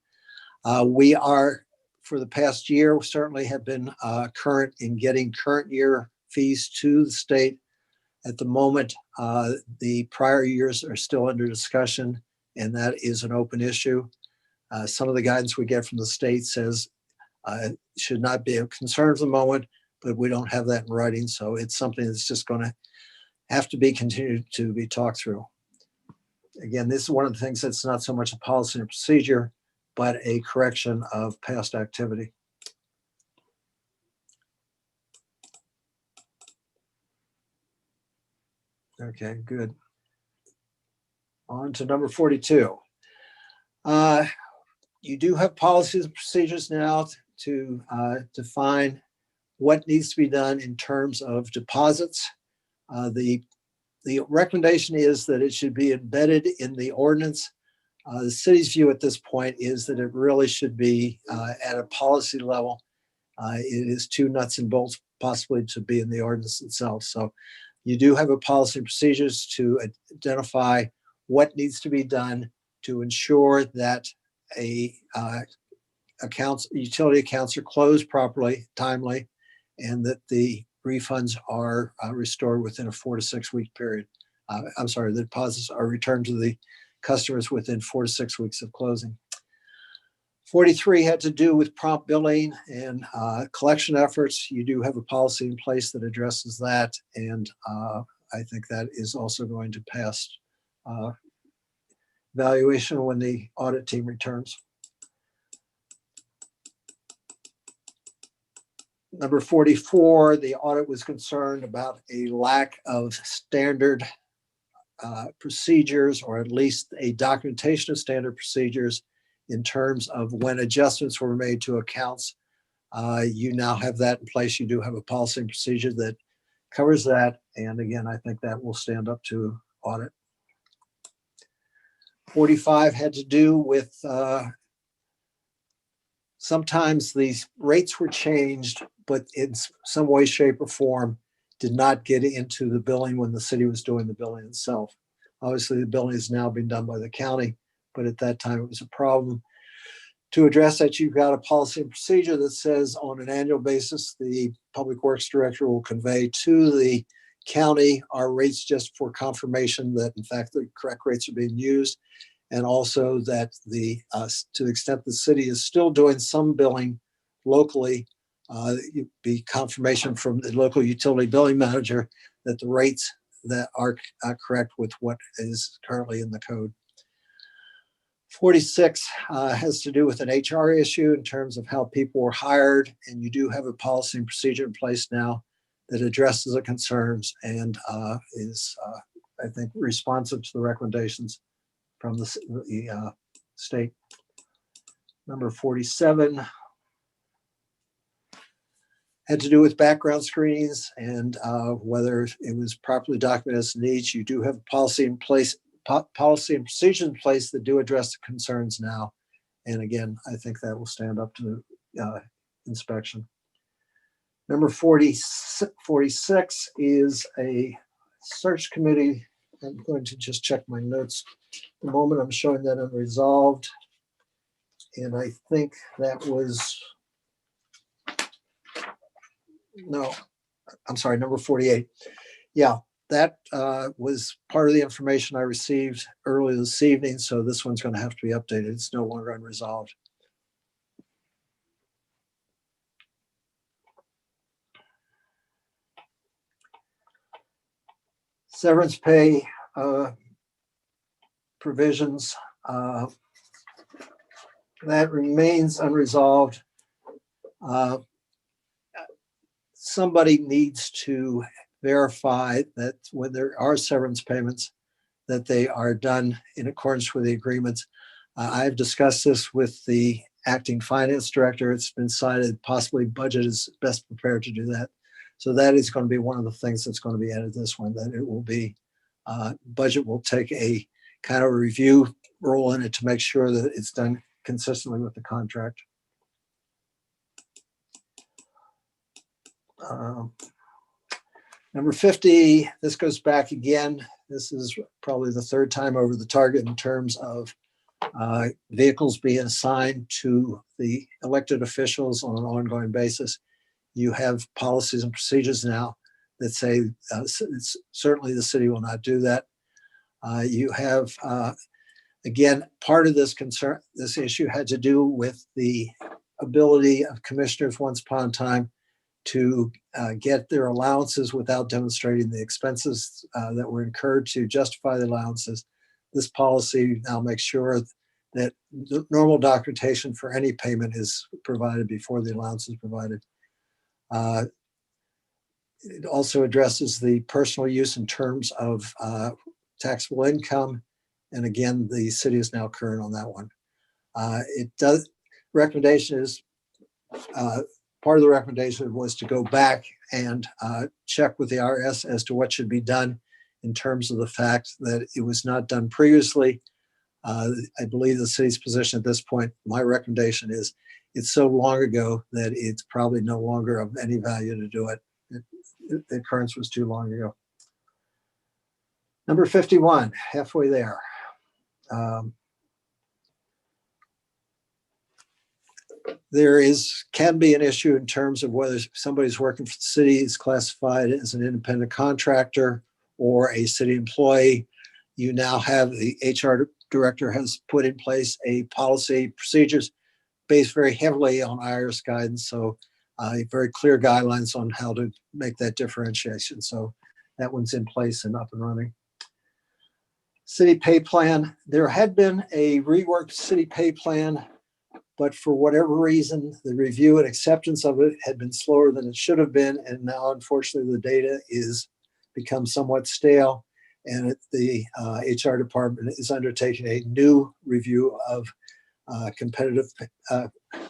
We are, for the past year, we certainly have been current in getting current year fees to the state. At the moment, the prior years are still under discussion, and that is an open issue. Some of the guidance we get from the state says should not be a concern for the moment, but we don't have that in writing. So it's something that's just going to have to be continued to be talked through. Again, this is one of the things that's not so much a policy and procedure, but a correction of past activity. Okay, good. On to number 42. You do have policies and procedures now to define what needs to be done in terms of deposits. The recommendation is that it should be embedded in the ordinance. The city's view at this point is that it really should be at a policy level. It is too nuts and bolts possibly to be in the ordinance itself. So you do have a policy and procedures to identify what needs to be done to ensure that utility accounts are closed properly, timely, and that the refunds are restored within a 4 to 6 week period. The deposits are returned to the customers within 4 to 6 weeks of closing. 43 had to do with prompt billing and collection efforts. You do have a policy in place that addresses that, and I think that is also going to pass valuation when the audit team returns. Number 44, the audit was concerned about a lack of standard procedures, or at least a documentation of standard procedures in terms of when adjustments were made to accounts. You now have that in place. You do have a policy and procedure that covers that. And again, I think that will stand up to audit. 45 had to do with sometimes these rates were changed, but in some way, shape, or form did not get into the billing when the city was doing the billing itself. Obviously, the billing is now being done by the county, but at that time it was a problem. To address that, you've got a policy and procedure that says on an annual basis, the Public Works Director will convey to the county our rates just for confirmation that in fact the correct rates are being used. And also that to the extent the city is still doing some billing locally, be confirmation from the local utility billing manager that the rates that are correct with what is currently in the code. 46 has to do with an HR issue in terms of how people were hired, and you do have a policy and procedure in place now that addresses the concerns and is, I think, responsive to the recommendations from the state. Number 47 had to do with background screenings and whether it was properly documented as needs. You do have a policy in place, policy and procedures in place that do address the concerns now. And again, I think that will stand up to inspection. Number 46 is a search committee. I'm going to just check my notes. At the moment I'm showing that unresolved. And I think that was, no, I'm sorry, number 48. Yeah, that was part of the information I received earlier this evening. So this one's going to have to be updated. It's no longer unresolved. Severance pay provisions, that remains unresolved. Somebody needs to verify that when there are severance payments, that they are done in accordance with the agreements. I've discussed this with the acting finance director. It's been decided possibly budget is best prepared to do that. So that is going to be one of the things that's going to be added to this one, that it will be, budget will take a kind of review role in it to make sure that it's done consistently with the contract. Number 50, this goes back again. This is probably the third time over the target in terms of vehicles being assigned to the elected officials on an ongoing basis. You have policies and procedures now that say certainly the city will not do that. You have, again, part of this concern, this issue had to do with the ability of commissioners once upon a time to get their allowances without demonstrating the expenses that were incurred to justify the allowances. This policy now makes sure that the normal documentation for any payment is provided before the allowance is provided. It also addresses the personal use in terms of taxable income. And again, the city is now current on that one. Recommendation is part of the recommendation was to go back and check with the IRS as to what should be done in terms of the fact that it was not done previously. I believe the city's position at this point, my recommendation is it's so long ago that it's probably no longer of any value to do it. The occurrence was too long ago. Number 51, halfway there. There can be an issue in terms of whether somebody's working for the city is classified as an independent contractor or a city employee. You now have the HR director has put in place a policy procedures based very heavily on IRS guidance. So very clear guidelines on how to make that differentiation. So that one's in place and up and running. City pay plan. There had been a reworked city pay plan, but for whatever reason, the review and acceptance of it had been slower than it should have been. And now, unfortunately, the data is become somewhat stale. And the HR department is undertaking a new review of competitive,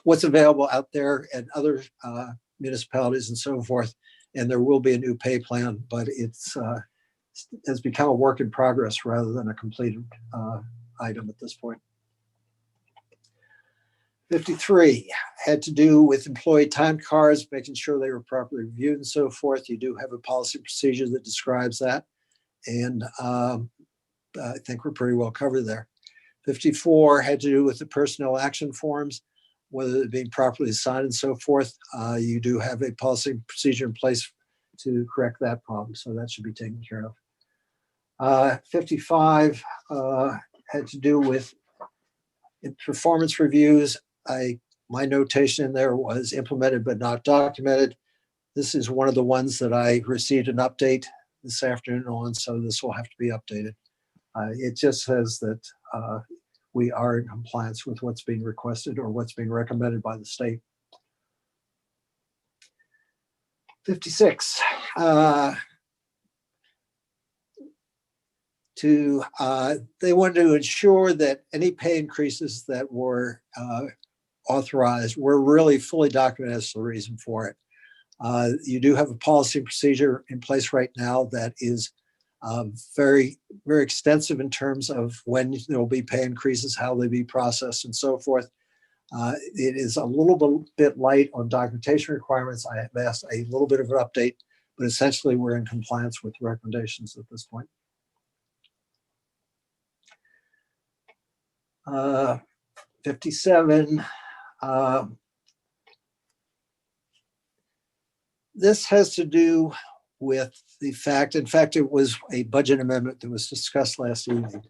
what's available out there at other municipalities and so forth. And there will be a new pay plan, but it's has become a work in progress rather than a completed item at this point. 53 had to do with employee time cards, making sure they were properly reviewed and so forth. You do have a policy procedure that describes that. And I think we're pretty well covered there. 54 had to do with the personnel action forms, whether they're being properly assigned and so forth. You do have a policy procedure in place to correct that problem. So that should be taken care of. 55 had to do with performance reviews. My notation in there was implemented but not documented. This is one of the ones that I received an update this afternoon on, so this will have to be updated. It just says that we are in compliance with what's being requested or what's being recommended by the state. 56. They wanted to ensure that any pay increases that were authorized were really fully documented as to the reason for it. You do have a policy procedure in place right now that is very, very extensive in terms of when there will be pay increases, how they be processed and so forth. It is a little bit light on documentation requirements. I have asked a little bit of an update, but essentially we're in compliance with recommendations at this point. 57. This has to do with the fact, in fact, it was a budget amendment that was discussed last evening.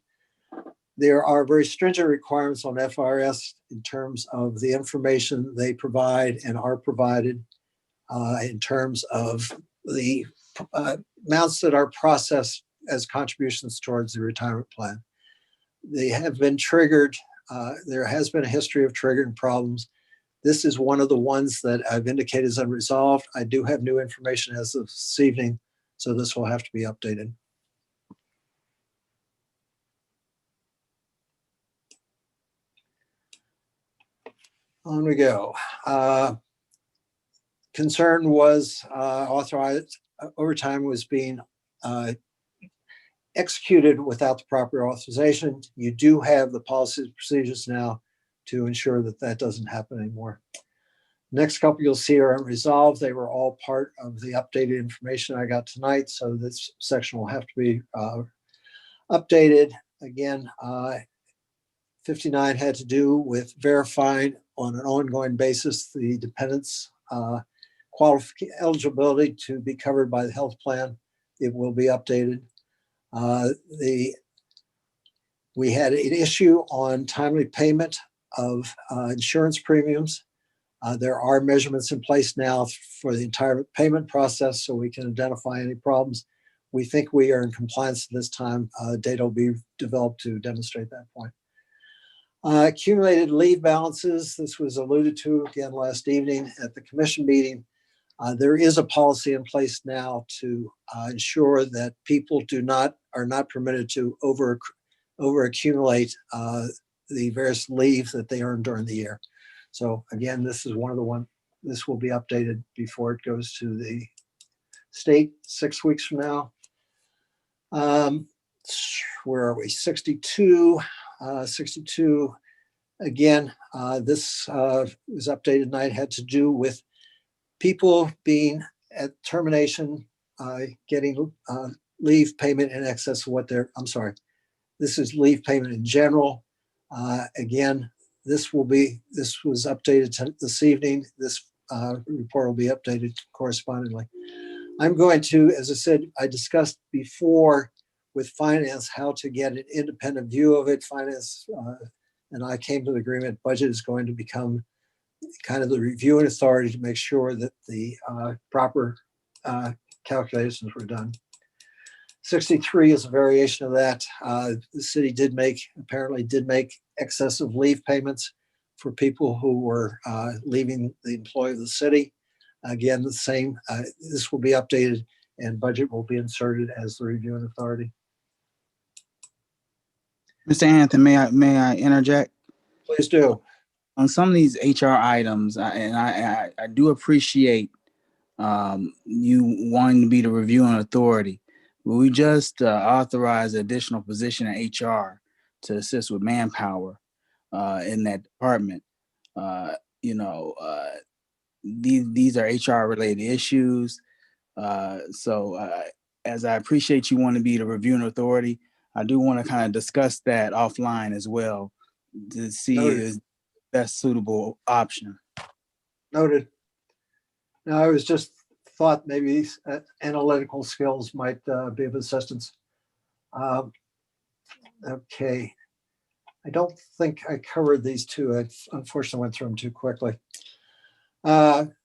There are very stringent requirements on FRS in terms of the information they provide and are provided in terms of the amounts that are processed as contributions towards the retirement plan. They have been triggered. There has been a history of triggering problems. This is one of the ones that I've indicated is unresolved. I do have new information as of this evening, so this will have to be updated. On we go. Concern was authorized overtime was being executed without the proper authorization. You do have the policies and procedures now to ensure that that doesn't happen anymore. Next couple you'll see are unresolved. They were all part of the updated information I got tonight, so this section will have to be updated. Again, 59 had to do with verifying on an ongoing basis the dependents' eligibility to be covered by the health plan. It will be updated. We had an issue on timely payment of insurance premiums. There are measurements in place now for the entire payment process so we can identify any problems. We think we are in compliance at this time. Data will be developed to demonstrate that point. Accumulated leave balances. This was alluded to again last evening at the commission meeting. There is a policy in place now to ensure that people are not permitted to over accumulate the various leave that they earn during the year. So again, this is one of the this will be updated before it goes to the state 6 weeks from now. Where are we? 62. 62. Again, this was updated tonight, had to do with people being at termination, getting leave payment in excess of what they're, I'm sorry, this is leave payment in general. Again, this was updated this evening. This report will be updated correspondingly. I'm going to, as I said, I discussed before with finance how to get an independent view of it. Finance and I came to the agreement budget is going to become kind of the reviewing authority to make sure that the proper calculations were done. 63 is a variation of that. The city apparently did make excessive leave payments for people who were leaving the employ of the city. Again, the same, this will be updated and budget will be inserted as the reviewing authority. Mr. Anthony, may I interject? Please do. On some of these HR items, I do appreciate you wanting to be the reviewing authority. We just authorized an additional position in HR to assist with manpower in that department. These are HR related issues. So as I appreciate you want to be the reviewing authority, I do want to kind of discuss that offline as well to see is best suitable option. Noted. Now, I was just thought maybe analytical skills might be of assistance. Okay. I don't think I covered these two. I unfortunately went through them too quickly. Under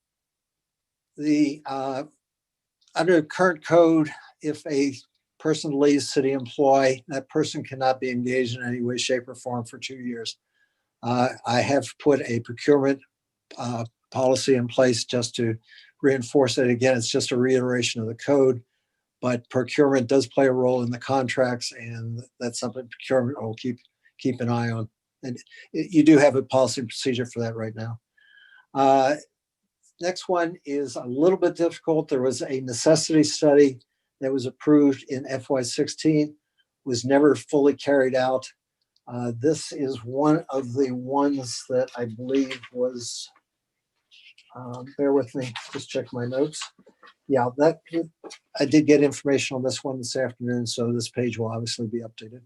current code, if a person leaves city employ, that person cannot be engaged in any way, shape, or form for 2 years. I have put a procurement policy in place just to reinforce it. Again, it's just a reiteration of the code, but procurement does play a role in the contracts, and that's something procurement will keep an eye on. And you do have a policy and procedure for that right now. Next one is a little bit difficult. There was a necessity study that was approved in FY16, was never fully carried out. This is one of the ones that I believe was, bear with me, just check my notes. Yeah, I did get information on this one this afternoon, so this page will obviously be updated.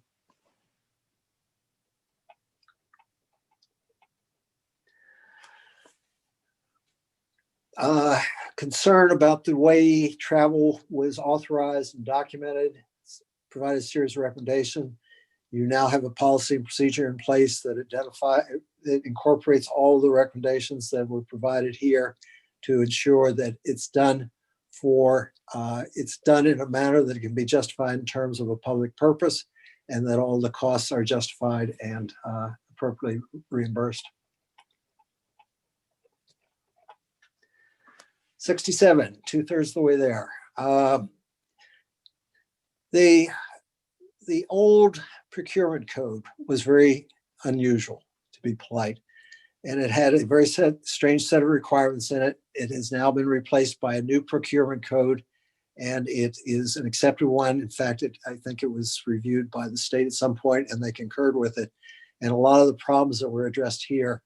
Concern about the way travel was authorized and documented, provided a series of recommendations. You now have a policy and procedure in place that incorporates all the recommendations that were provided here to ensure that it's done in a manner that it can be justified in terms of a public purpose, and that all the costs are justified and appropriately reimbursed. 67, 2/3 of the way there. The old procurement code was very unusual, to be polite, and it had a very strange set of requirements in it. It has now been replaced by a new procurement code, and it is an accepted one. In fact, I think it was reviewed by the state at some point, and they concurred with it. And a lot of the problems that were addressed here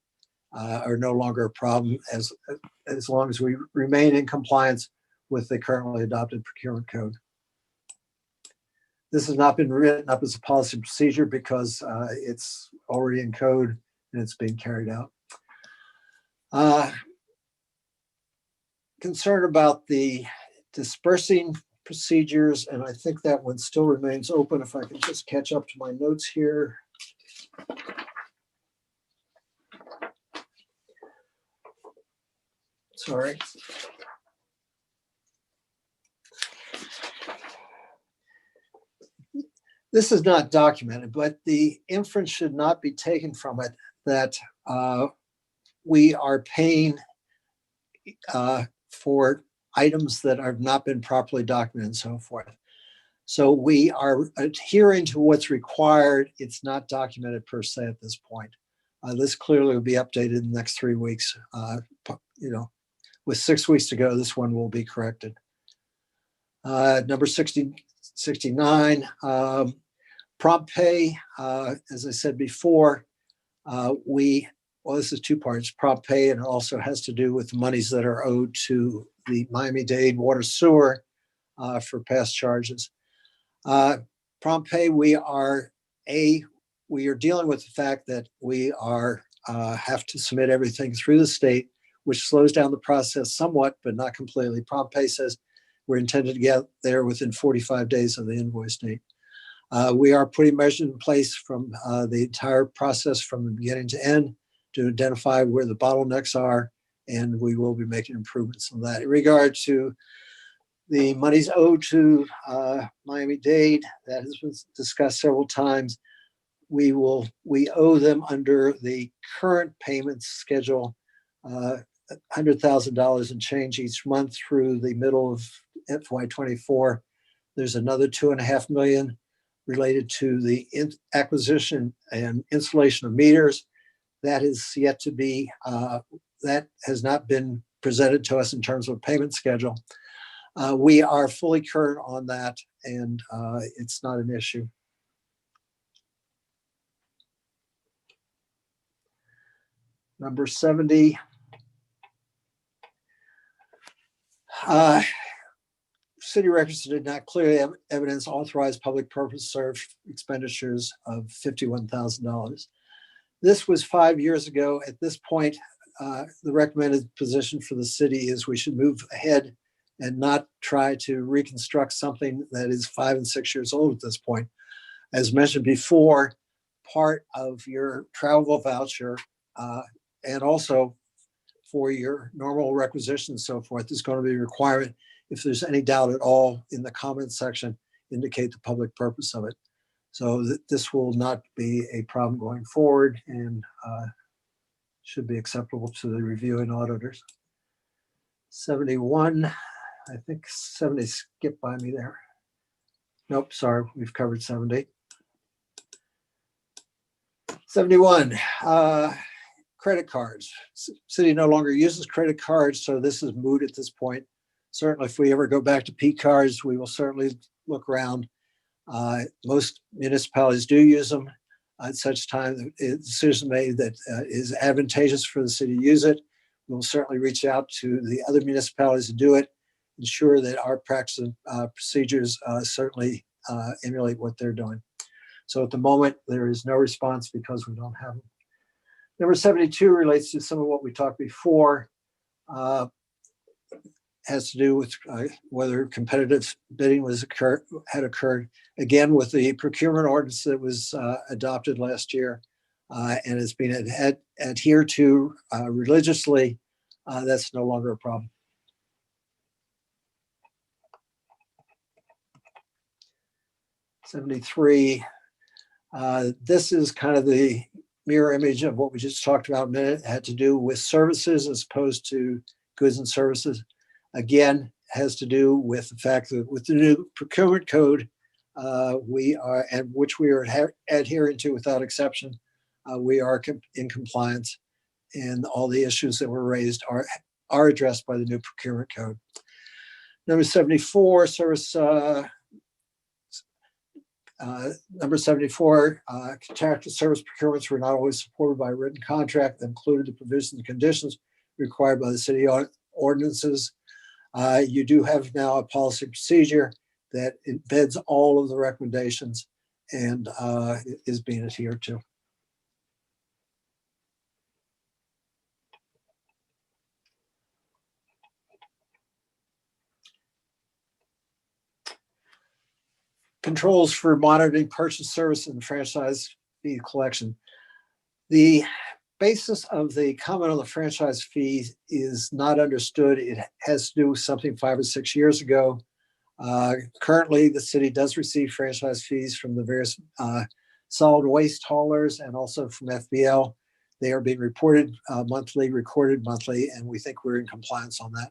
are no longer a problem as long as we remain in compliance with the currently adopted procurement code. This has not been written up as a policy procedure because it's already in code and it's being carried out. Concern about the dispersing procedures, and I think that one still remains open. If I can just catch up to my notes here. Sorry. This is not documented, but the inference should not be taken from it that we are paying for items that have not been properly documented and so forth. So we are adhering to what's required. It's not documented per se at this point. This clearly will be updated in the next 3 weeks, with 6 weeks to go, this one will be corrected. Number 69, prompt pay. As I said before, well, this is two parts, prompt pay, and it also has to do with the monies that are owed to the Miami-Dade water sewer for past charges. Prompt pay, we are dealing with the fact that we have to submit everything through the state, which slows down the process somewhat, but not completely. Prompt pay says we're intended to get there within 45 days of the invoice date. We are putting measures in place from the entire process from the beginning to end to identify where the bottlenecks are, and we will be making improvements on that. In regard to the monies owed to Miami-Dade, that has been discussed several times. We owe them under the current payment schedule, $100,000 and change each month through the middle of FY24. There's another $2.5 million related to the acquisition and installation of meters. That is yet to be, that has not been presented to us in terms of payment schedule. We are fully current on that, and it's not an issue. Number 70. City records did not clearly evidence authorized public purpose served expenditures of $51,000. This was 5 years ago. At this point, the recommended position for the city is we should move ahead and not try to reconstruct something that is 5 and 6 years old at this point. As mentioned before, part of your travel voucher and also for your normal requisitions and so forth is going to be a requirement. If there's any doubt at all in the comments section, indicate the public purpose of it. So this will not be a problem going forward and should be acceptable to the reviewing auditors. 71, I think 70 skipped by me there. Nope, sorry, we've covered 70. 71, credit cards. City no longer uses credit cards, so this is moot at this point. Certainly, if we ever go back to P cards, we will certainly look around. Most municipalities do use them at such time that a decision made that is advantageous for the city to use it. We'll certainly reach out to the other municipalities to do it, ensure that our practice and procedures certainly emulate what they're doing. So at the moment, there is no response because we don't have them. Number 72 relates to some of what we talked before. Has to do with whether competitive bidding had occurred, again with the procurement ordinance that was adopted last year and has been adhered to religiously. That's no longer a problem. '73. This is kind of the mirror image of what we just talked about a minute. It had to do with services as opposed to goods and services. Again, has to do with the fact that with the new procurement code, which we are adhering to without exception, we are in compliance, and all the issues that were raised are addressed by the new procurement code. Number 74, service. Number 74, contractual service procurements were not always supported by a written contract that included the provisions and conditions required by the city ordinances. You do have now a policy procedure that embeds all of the recommendations and is being adhered to. Controls for monitoring purchase service and franchise fee collection. The basis of the comment on the franchise fees is not understood. It has to do with something 5 or 6 years ago. Currently, the city does receive franchise fees from the various solid waste haulers and also from FBL. They are being reported monthly, recorded monthly, and we think we're in compliance on that.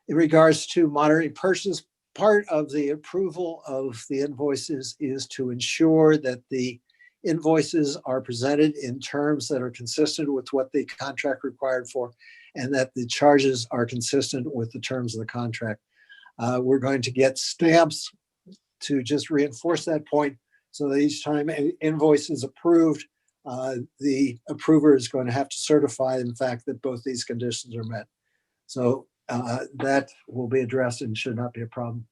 In regards to monitoring purchase, part of the approval of the invoices is to ensure that the invoices are presented in terms that are consistent with what the contract required for, and that the charges are consistent with the terms of the contract. We're going to get stamps to just reinforce that point, so that each time an invoice is approved, the approver is going to have to certify, in fact, that both these conditions are met. So that will be addressed and should not be a problem.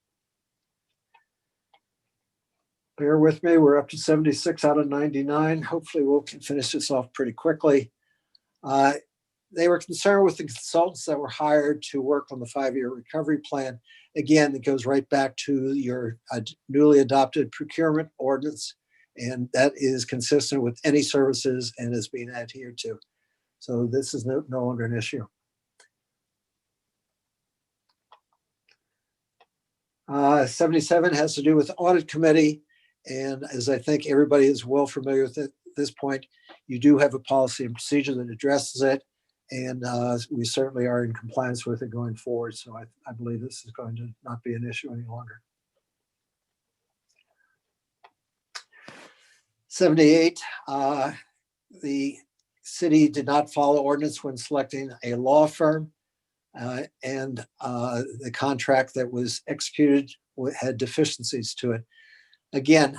Bear with me, we're up to 76 out of 99. Hopefully we'll finish this off pretty quickly. They were concerned with the consultants that were hired to work on the 5-year recovery plan. Again, it goes right back to your newly adopted procurement ordinance, and that is consistent with any services and is being adhered to. So this is no longer an issue. 77 has to do with the audit committee. And as I think everybody is well familiar with it at this point, you do have a policy and procedure that addresses it. And we certainly are in compliance with it going forward. So I believe this is going to not be an issue any longer. 78, the city did not follow ordinance when selecting a law firm. And the contract that was executed had deficiencies to it. Again,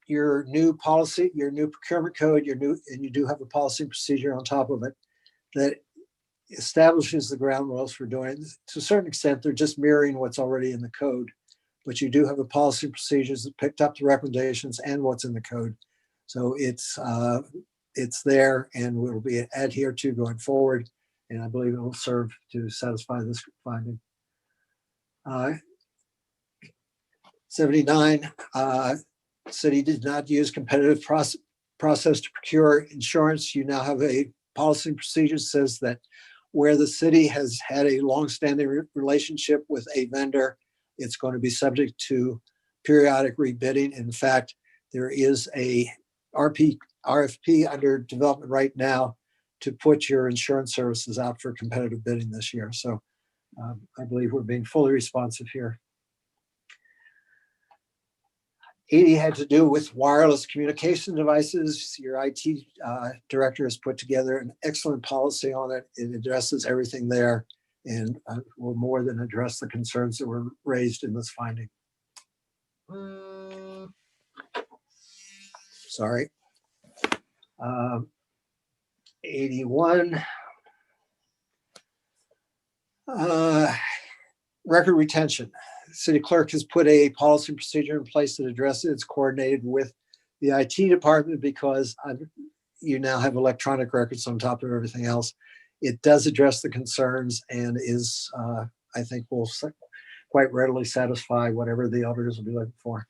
your new policy, your new procurement code, and you do have a policy and procedure on top of it that establishes the ground rules for doing it. To a certain extent, they're just mirroring what's already in the code, but you do have a policy and procedures that picked up the recommendations and what's in the code. So it's there and will be adhered to going forward. And I believe it will serve to satisfy this finding. 79, city did not use competitive process to procure insurance. You now have a policy and procedure that says that where the city has had a longstanding relationship with a vendor, it's going to be subject to periodic rebidding. In fact, there is a RFP under development right now to put your insurance services out for competitive bidding this year. So I believe we're being fully responsive here. 80 had to do with wireless communication devices. Your IT director has put together an excellent policy on it. It addresses everything there and will more than address the concerns that were raised in this finding. Sorry. 81. Record retention. City clerk has put a policy and procedure in place that addresses it. It's coordinated with the IT department because you now have electronic records on top of everything else. It does address the concerns and is, I think, will quite readily satisfy whatever the auditors will be looking for.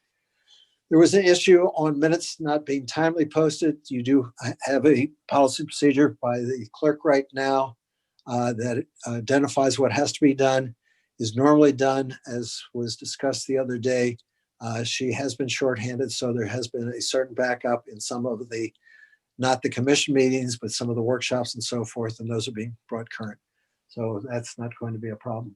There was an issue on minutes not being timely posted. You do have a policy procedure by the clerk right now that identifies what has to be done, is normally done, as was discussed the other day. She has been shorthanded, so there has been a certain backup in some of the, not the commission meetings, but some of the workshops and so forth, and those are being brought current. So that's not going to be a problem.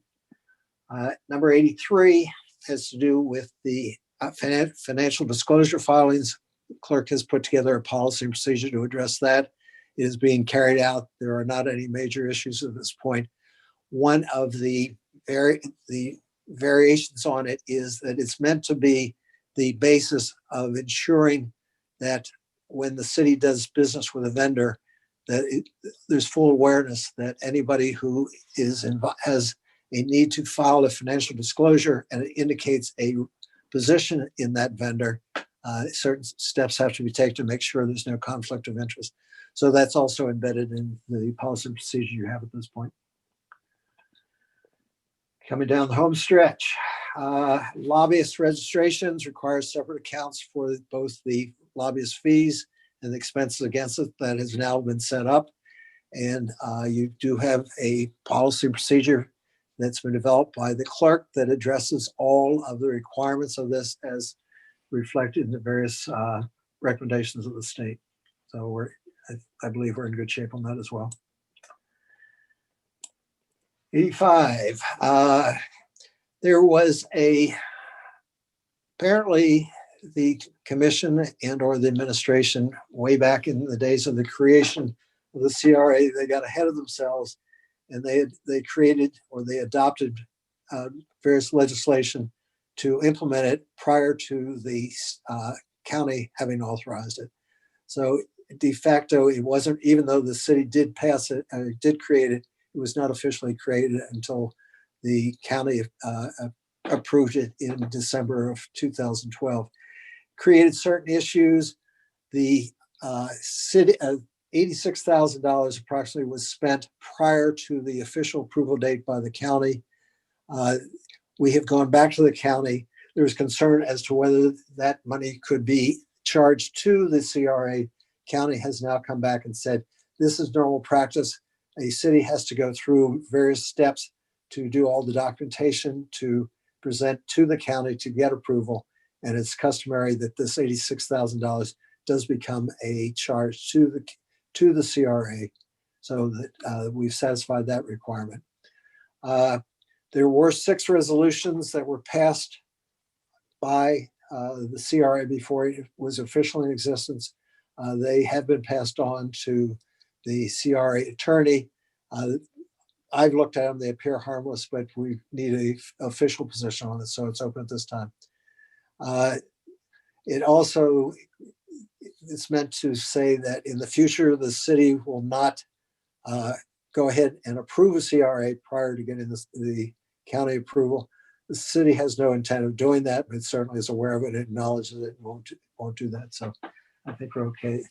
Number 83 has to do with the financial disclosure filings. The clerk has put together a policy and procedure to address that. It is being carried out. There are not any major issues at this point. One of the variations on it is that it's meant to be the basis of ensuring that when the city does business with a vendor, that there's full awareness that anybody who has a need to file a financial disclosure and it indicates a position in that vendor, certain steps have to be taken to make sure there's no conflict of interest. So that's also embedded in the policy and procedure you have at this point. Coming down the home stretch, lobbyist registrations require separate accounts for both the lobbyist fees and the expenses against it. That has now been set up. And you do have a policy and procedure that's been developed by the clerk that addresses all of the requirements of this as reflected in the various recommendations of the state. So I believe we're in good shape on that as well. 85, there was apparently the commission and or the administration, way back in the days of the creation of the CRA, they got ahead of themselves and they created or they adopted various legislation to implement it prior to the county having authorized it. So de facto, it wasn't, even though the city did pass it, did create it, it was not officially created until the county approved it in December of 2012. Created certain issues. The city, $86,000 approximately was spent prior to the official approval date by the county. We have gone back to the county. There was concern as to whether that money could be charged to the CRA. County has now come back and said, this is normal practice. A city has to go through various steps to do all the documentation to present to the county to get approval. And it's customary that this $86,000 does become a charge to the CRA, so that we've satisfied that requirement. There were 6 resolutions that were passed by the CRA before it was officially in existence. They have been passed on to the CRA attorney. I've looked at them, they appear harmless, but we need an official position on it, so it's open at this time. It also is meant to say that in the future, the city will not go ahead and approve a CRA prior to getting the county approval. The city has no intent of doing that, but certainly is aware of it and acknowledges it won't do that. So I think we're okay.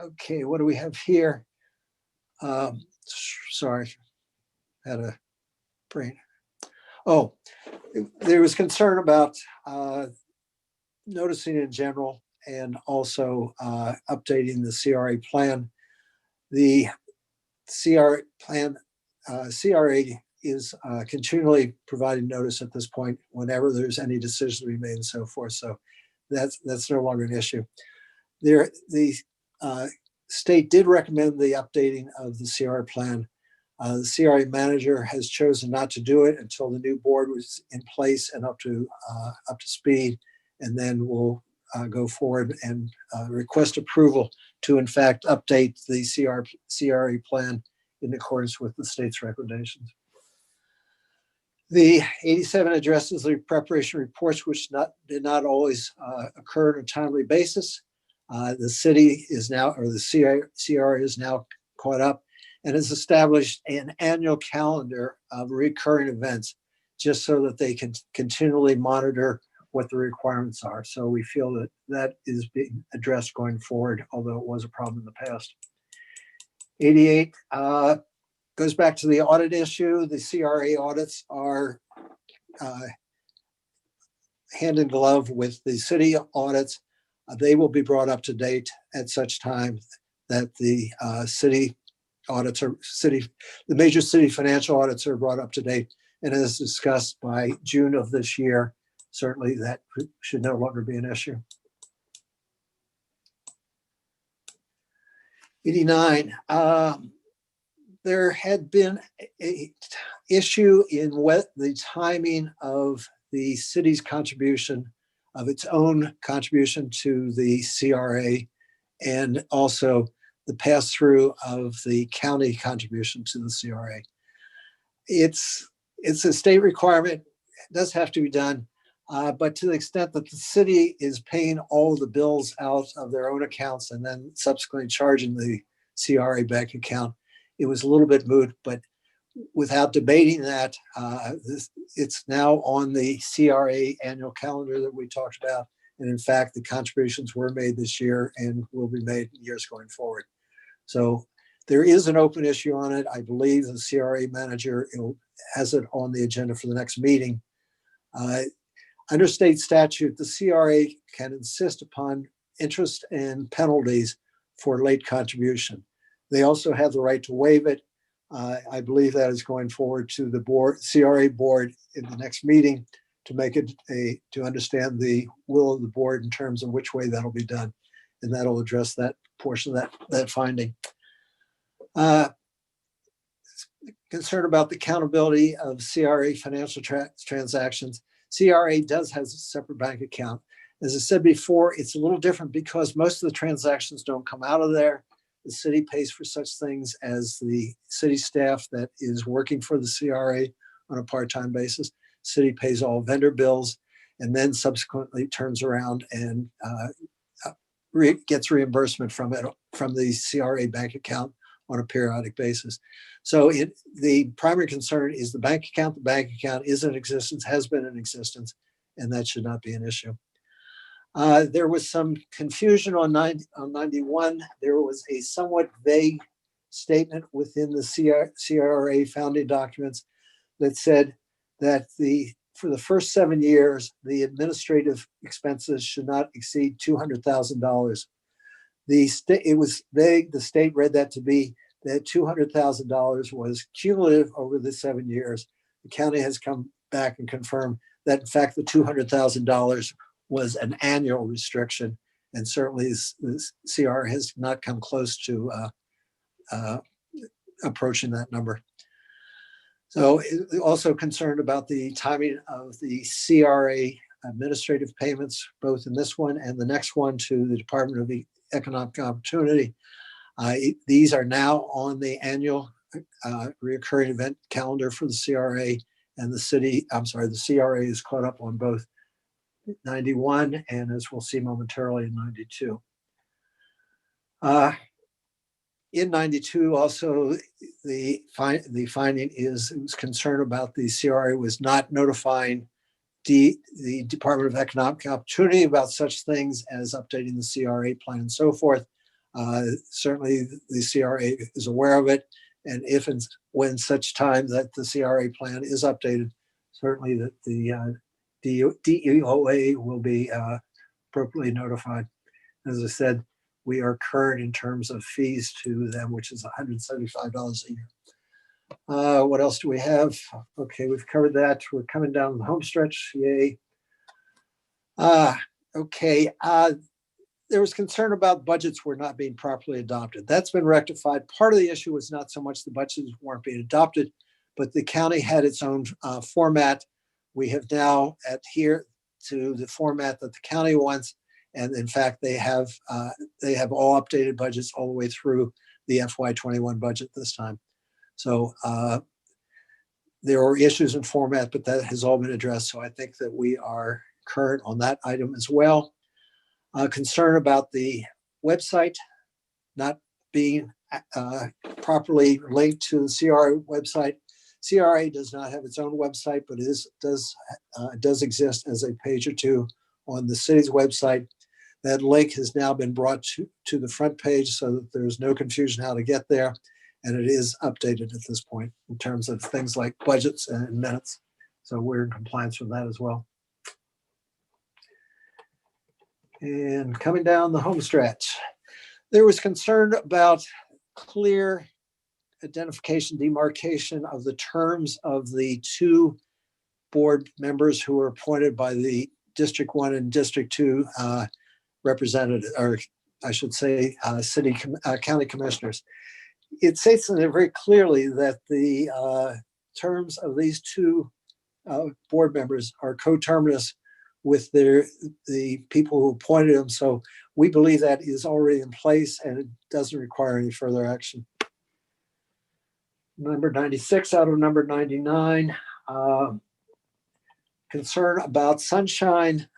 Okay, what do we have here? Sorry, had a brain. Oh, there was concern about noticing in general and also updating the CRA plan. The CRA plan, CRA is continually providing notice at this point whenever there's any decision to be made and so forth. So that's no longer an issue. The state did recommend the updating of the CRA plan. The CRA manager has chosen not to do it until the new board was in place and up to speed, and then we'll go forward and request approval to in fact update the CRA plan in accordance with the state's recommendations. The 87 addresses the preparation reports, which did not always occur on a timely basis. The city is now, or the CRA is now caught up and has established an annual calendar of recurring events just so that they can continually monitor what the requirements are. So we feel that that is being addressed going forward, although it was a problem in the past. 88 goes back to the audit issue. The CRA audits are hand in glove with the city audits. They will be brought up to date at such time that the city audits are the major city financial audits are brought up to date. And as discussed by June of this year, certainly that should no longer be an issue. 89, there had been an issue in what the timing of the city's contribution, of its own contribution to the CRA, and also the pass-through of the county contribution to the CRA. It's a state requirement, it does have to be done, but to the extent that the city is paying all the bills out of their own accounts and then subsequently charging the CRA bank account, it was a little bit moot, but without debating that, it's now on the CRA annual calendar that we talked about. And in fact, the contributions were made this year and will be made in years going forward. So there is an open issue on it. I believe the CRA manager has it on the agenda for the next meeting. Under state statute, the CRA can insist upon interest and penalties for late contribution. They also have the right to waive it. I believe that is going forward to the board, CRA board, in the next meeting to make it to understand the will of the board in terms of which way that'll be done. And that'll address that portion of that finding. Concern about the accountability of CRA financial transactions. CRA does has a separate bank account. As I said before, it's a little different because most of the transactions don't come out of there. The city pays for such things as the city staff that is working for the CRA on a part-time basis. City pays all vendor bills and then subsequently turns around and gets reimbursement from it, from the CRA bank account on a periodic basis. So the primary concern is the bank account. The bank account is in existence, has been in existence, and that should not be an issue. There was some confusion on 91. There was a somewhat vague statement within the CRA founding documents that said that for the first 7 years, the administrative expenses should not exceed $200,000. It was vague. The state read that to be that $200,000 was cumulative over the 7 years. The county has come back and confirmed that, in fact, the $200,000 was an annual restriction, and certainly the CR has not come close to approaching that number. So also concerned about the timing of the CRA administrative payments, both in this one and the next one to the Department of Economic Opportunity. These are now on the annual recurring event calendar for the CRA, and the CRA is caught up on both 91 and, as we'll see momentarily, in 92. In 92, also, the finding is it was concerned about the CRA was not notifying the Department of Economic Opportunity about such things as updating the CRA plan and so forth. Certainly, the CRA is aware of it, and if and when such time that the CRA plan is updated, certainly that the DEOA will be appropriately notified. As I said, we are current in terms of fees to them, which is $175 a year. What else do we have? Okay, we've covered that. We're coming down the home stretch. Yay. Okay. There was concern about budgets were not being properly adopted. That's been rectified. Part of the issue was not so much the budgets weren't being adopted, but the county had its own format. We have now adhered to the format that the county wants. And in fact, they have all updated budgets all the way through the FY21 budget this time. So there are issues in format, but that has all been addressed. So I think that we are current on that item as well. Concern about the website not being properly linked to the CRA website. CRA does not have its own website, but it does exist as a page or two on the city's website. That link has now been brought to the front page so that there's no confusion how to get there. And it is updated at this point in terms of things like budgets and minutes. So we're in compliance with that as well. And coming down the home stretch, there was concern about clear identification, demarcation of the terms of the two board members who were appointed by the District 1 and District 2 representative, or I should say, county commissioners. It states in there very clearly that the terms of these two board members are coterminous with the people who appointed them. So we believe that is already in place and it doesn't require any further action. Number 96 out of number 99, concern about sunshine.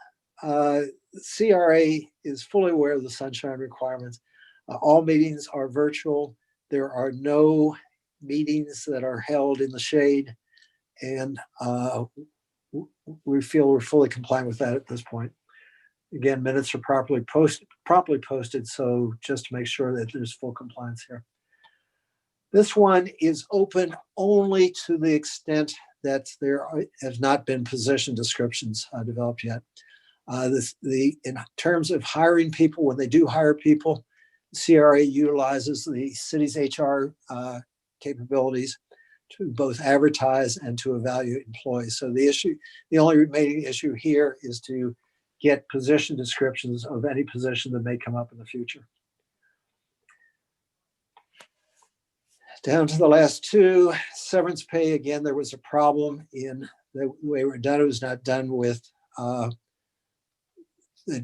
CRA is fully aware of the sunshine requirements. All meetings are virtual. There are no meetings that are held in the shade, and we feel we're fully compliant with that at this point. Again, minutes are properly posted, so just to make sure that there's full compliance here. This one is open only to the extent that there have not been position descriptions developed yet. In terms of hiring people, when they do hire people, CRA utilizes the city's HR capabilities to both advertise and to evaluate employees. So the only remaining issue here is to get position descriptions of any position that may come up in the future. Down to the last two, severance pay. Again, there was a problem in The way it was not done with the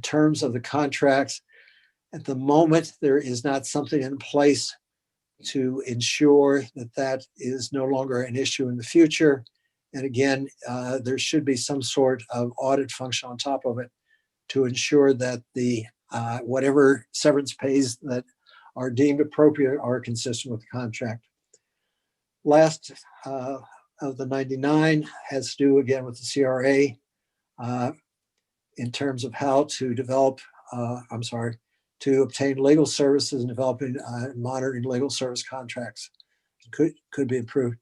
terms of the contracts. At the moment, there is not something in place to ensure that that is no longer an issue in the future. And again, there should be some sort of audit function on top of it to ensure that the whatever severance pays that are deemed appropriate are consistent with the contract. Last of the 99 has to do again with the CRA in terms of how to develop, to obtain legal services and developing and monitoring legal service contracts could be improved.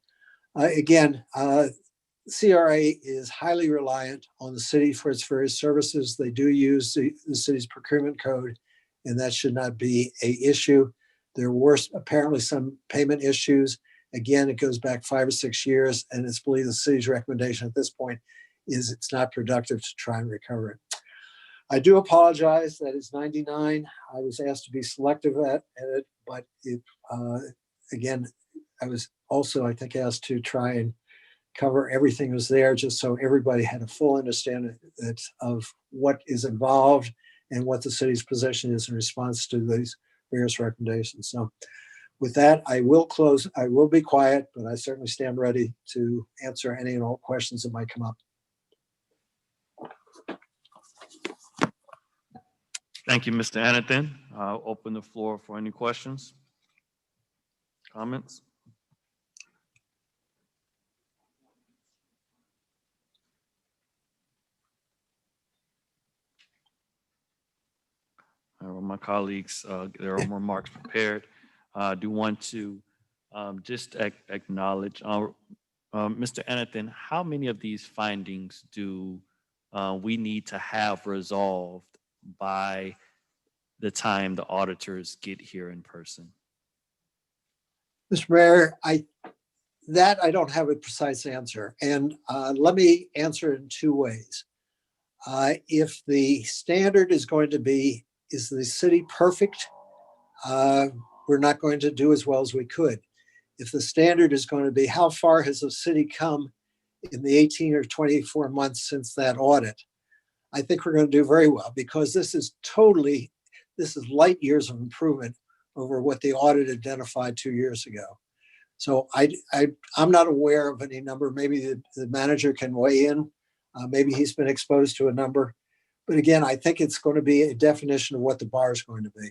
Again, CRA is highly reliant on the city for its various services. They do use the city's procurement code, and that should not be an issue. There were apparently some payment issues. Again, it goes back 5 or 6 years, and it's believed the city's recommendation at this point is it's not productive to try and recover it. I do apologize that it's 99. I was asked to be selective at it, but again, I was also, I think, asked to try and cover everything that was there just so everybody had a full understanding of what is involved and what the city's position is in response to these various recommendations. So with that, I will close. I will be quiet, but I certainly stand ready to answer any and all questions that might come up. Thank you, Mr. Anathan. I'll open the floor for any questions, comments. My colleagues, there are remarks prepared. I do want to just acknowledge, Mr. Anathan, how many of these findings do we need to have resolved by the time the auditors get here in person? Mr. Mayor, I don't have a precise answer. And let me answer it in 2 ways. If the standard is going to be, is the city perfect? We're not going to do as well as we could. If the standard is going to be, how far has the city come in the 18 or 24 months since that audit? I think we're going to do very well, because this is light years of improvement over what the audit identified 2 years ago. So I'm not aware of any number. Maybe the manager can weigh in. Maybe he's been exposed to a number. But again, I think it's going to be a definition of what the bar is going to be.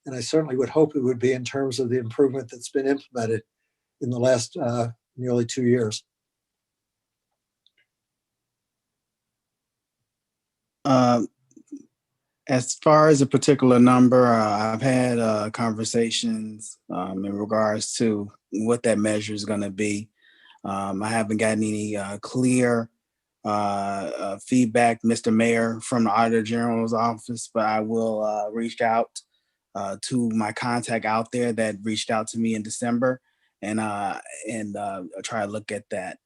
And I certainly would hope it would be in terms of the improvement that's been implemented in the last nearly 2 years. As far as a particular number, I've had conversations in regards to what that measure is going to be. I haven't gotten any clear feedback, Mr. Mayor, from the Auditor General's office, but I will reach out to my contact out there that reached out to me in December, and try to look at that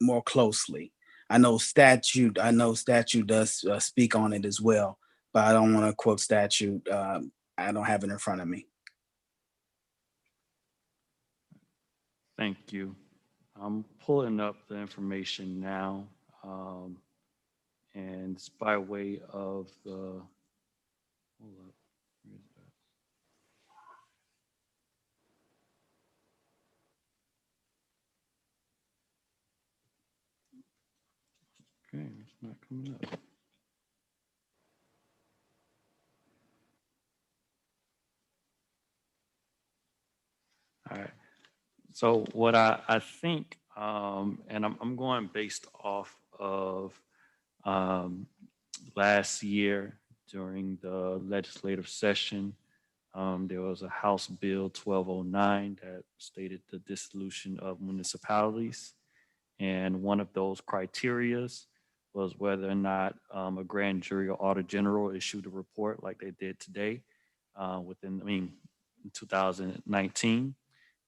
more closely. I know statute does speak on it as well, but I don't want to quote statute. I don't have it in front of me. Thank you. I'm pulling up the information now, and it's by way of the, hold up, where is that? Okay, it's not coming up. All right. So what I think, and I'm going based off of last year during the legislative session, there was a House Bill 1209 that stated the dissolution of municipalities. And one of those criterias was whether or not a grand jury or auditor general issued a report like they did today in 2019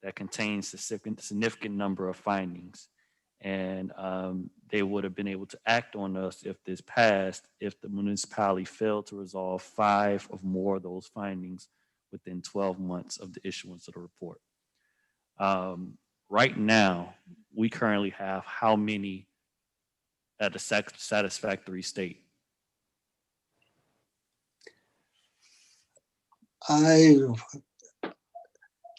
that contains a significant number of findings. And they would have been able to act on us if this passed, if the municipality failed to resolve 5 or more of those findings within 12 months of the issuance of the report. right now, we currently have how many at a satisfactory state? I'm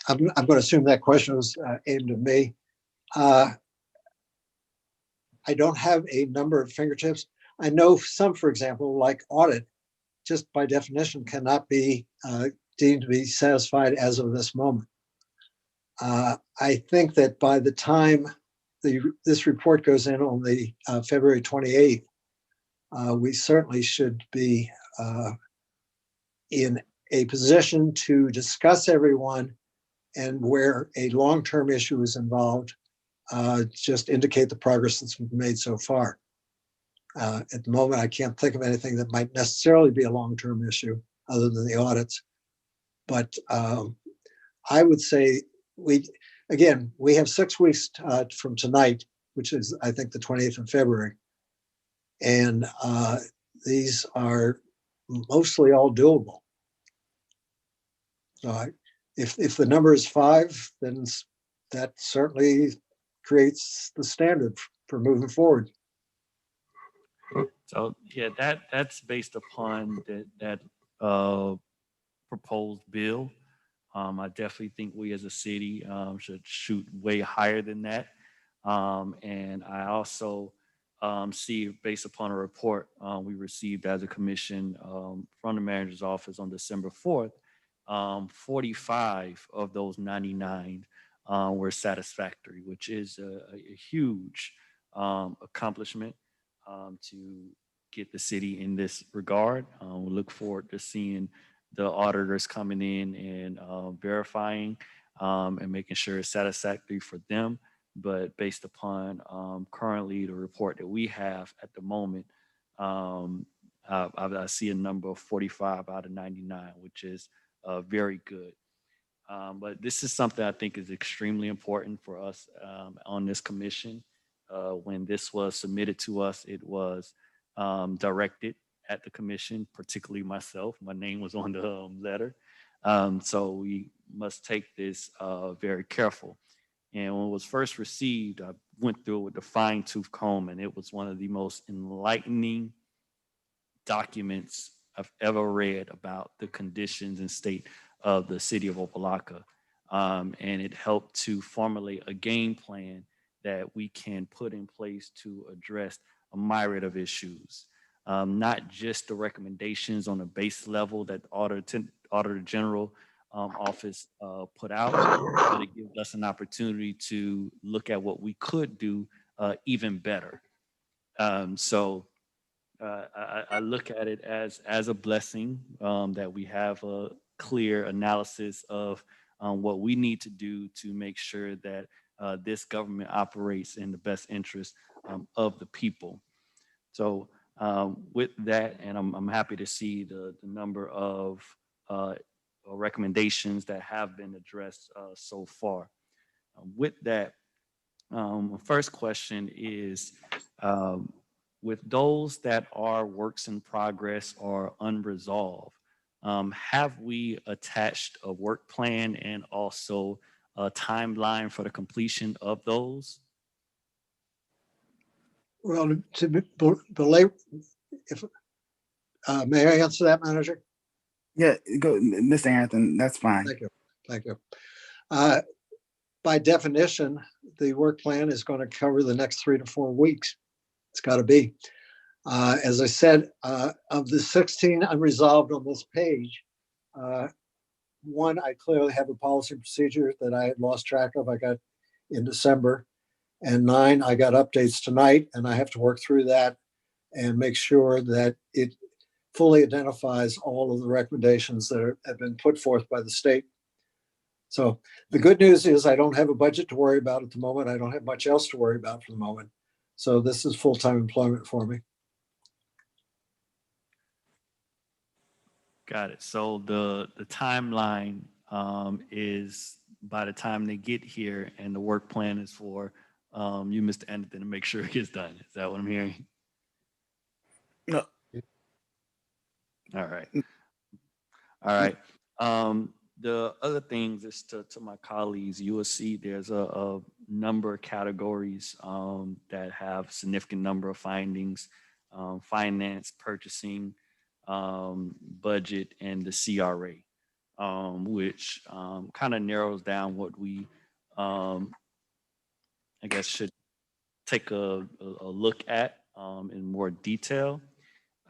going to assume that question was aimed at me. I don't have a number at fingertips. I know some, for example, like audit, just by definition cannot be deemed to be satisfied as of this moment. I think that by the time this report goes in on the February 28th, we certainly should be in a position to discuss everyone, and where a long-term issue is involved, just indicate the progress that's been made so far. At the moment, I can't think of anything that might necessarily be a long-term issue other than the audits. But I would say we have 6 weeks from tonight, which is, I think, the 28th of February. And these are mostly all doable. So if the number is 5, then that certainly creates the standard for moving forward. So yeah, that's based upon that proposed bill. I definitely think we as a city should shoot way higher than that. And I also see, based upon a report we received as a commission from the manager's office on December 4th, 45 of those 99 were satisfactory, which is a huge accomplishment to get the city in this regard. We look forward to seeing the auditors coming in and verifying and making sure it's satisfactory for them. But based upon currently the report that we have at the moment, I see a number of 45 out of 99, which is very good. But this is something I think is extremely important for us on this commission. When this was submitted to us, it was directed at the commission, particularly myself. My name was on the letter. So we must take this very careful. And when it was first received, I went through it with a fine tooth comb, and it was one of the most enlightening documents I've ever read about the conditions and state of the city of Opa-locka. And it helped to formulate a game plan that we can put in place to address a myriad of issues. Not just the recommendations on a base level that the Auditor General office put out, but it gives us an opportunity to look at what we could do even better. So I look at it as a blessing that we have a clear analysis of what we need to do to make sure that this government operates in the best interest of the people. So with that, and I'm happy to see the number of recommendations that have been addressed so far. With that, first question is, with those that are works in progress or unresolved, have we attached a work plan and also a timeline for the completion of those? Well, belay, if may I answer that, Manager? Yeah, go, Mr. Anthony, that's fine. Thank you. Thank you. By definition, the work plan is going to cover the next 3 to 4 weeks. It's got to be. As I said, of the 16 unresolved on this page, one, I clearly have a policy procedure that I had lost track of. I got in December. And 9, I got updates tonight, and I have to work through that and make sure that it fully identifies all of the recommendations that have been put forth by the state. So the good news is I don't have a budget to worry about at the moment. I don't have much else to worry about for the moment. So this is full-time employment for me. Got it. So the timeline is by the time they get here, and the work plan is for you, Mr. Anderson, to make sure it gets done. Is that what I'm hearing? No. All right. All right. The other things is to my colleagues, you will see there's a number of categories that have significant number of findings: finance, purchasing, budget, and the CRA, which kind of narrows down what we, I guess, should take a look at in more detail.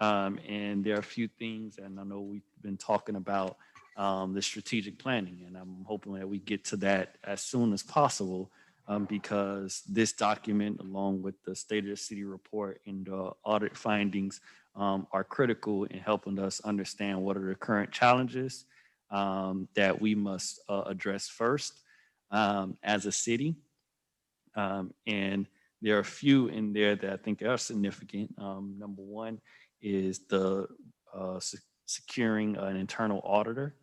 And there are a few things, and I know we've been talking about the strategic planning, and I'm hoping that we get to that as soon as possible, because this document, along with the State of the City report and the audit findings, are critical in helping us understand what are the current challenges that we must address first as a city. And there are a few in there that I think are significant. Number one is the securing an internal auditor,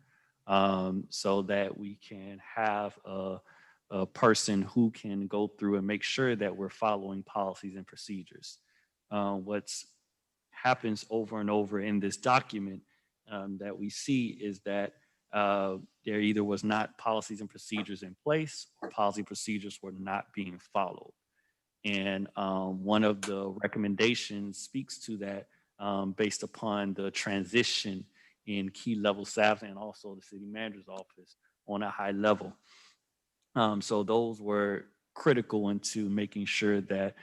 so that we can have a person who can go through and make sure that we're following policies and procedures. What's happens over and over in this document that we see is that there either was not policies and procedures in place, or policy procedures were not being followed. And one of the recommendations speaks to that, based upon the transition in key level staff and also the city manager's office on a high level. So those were critical into making sure that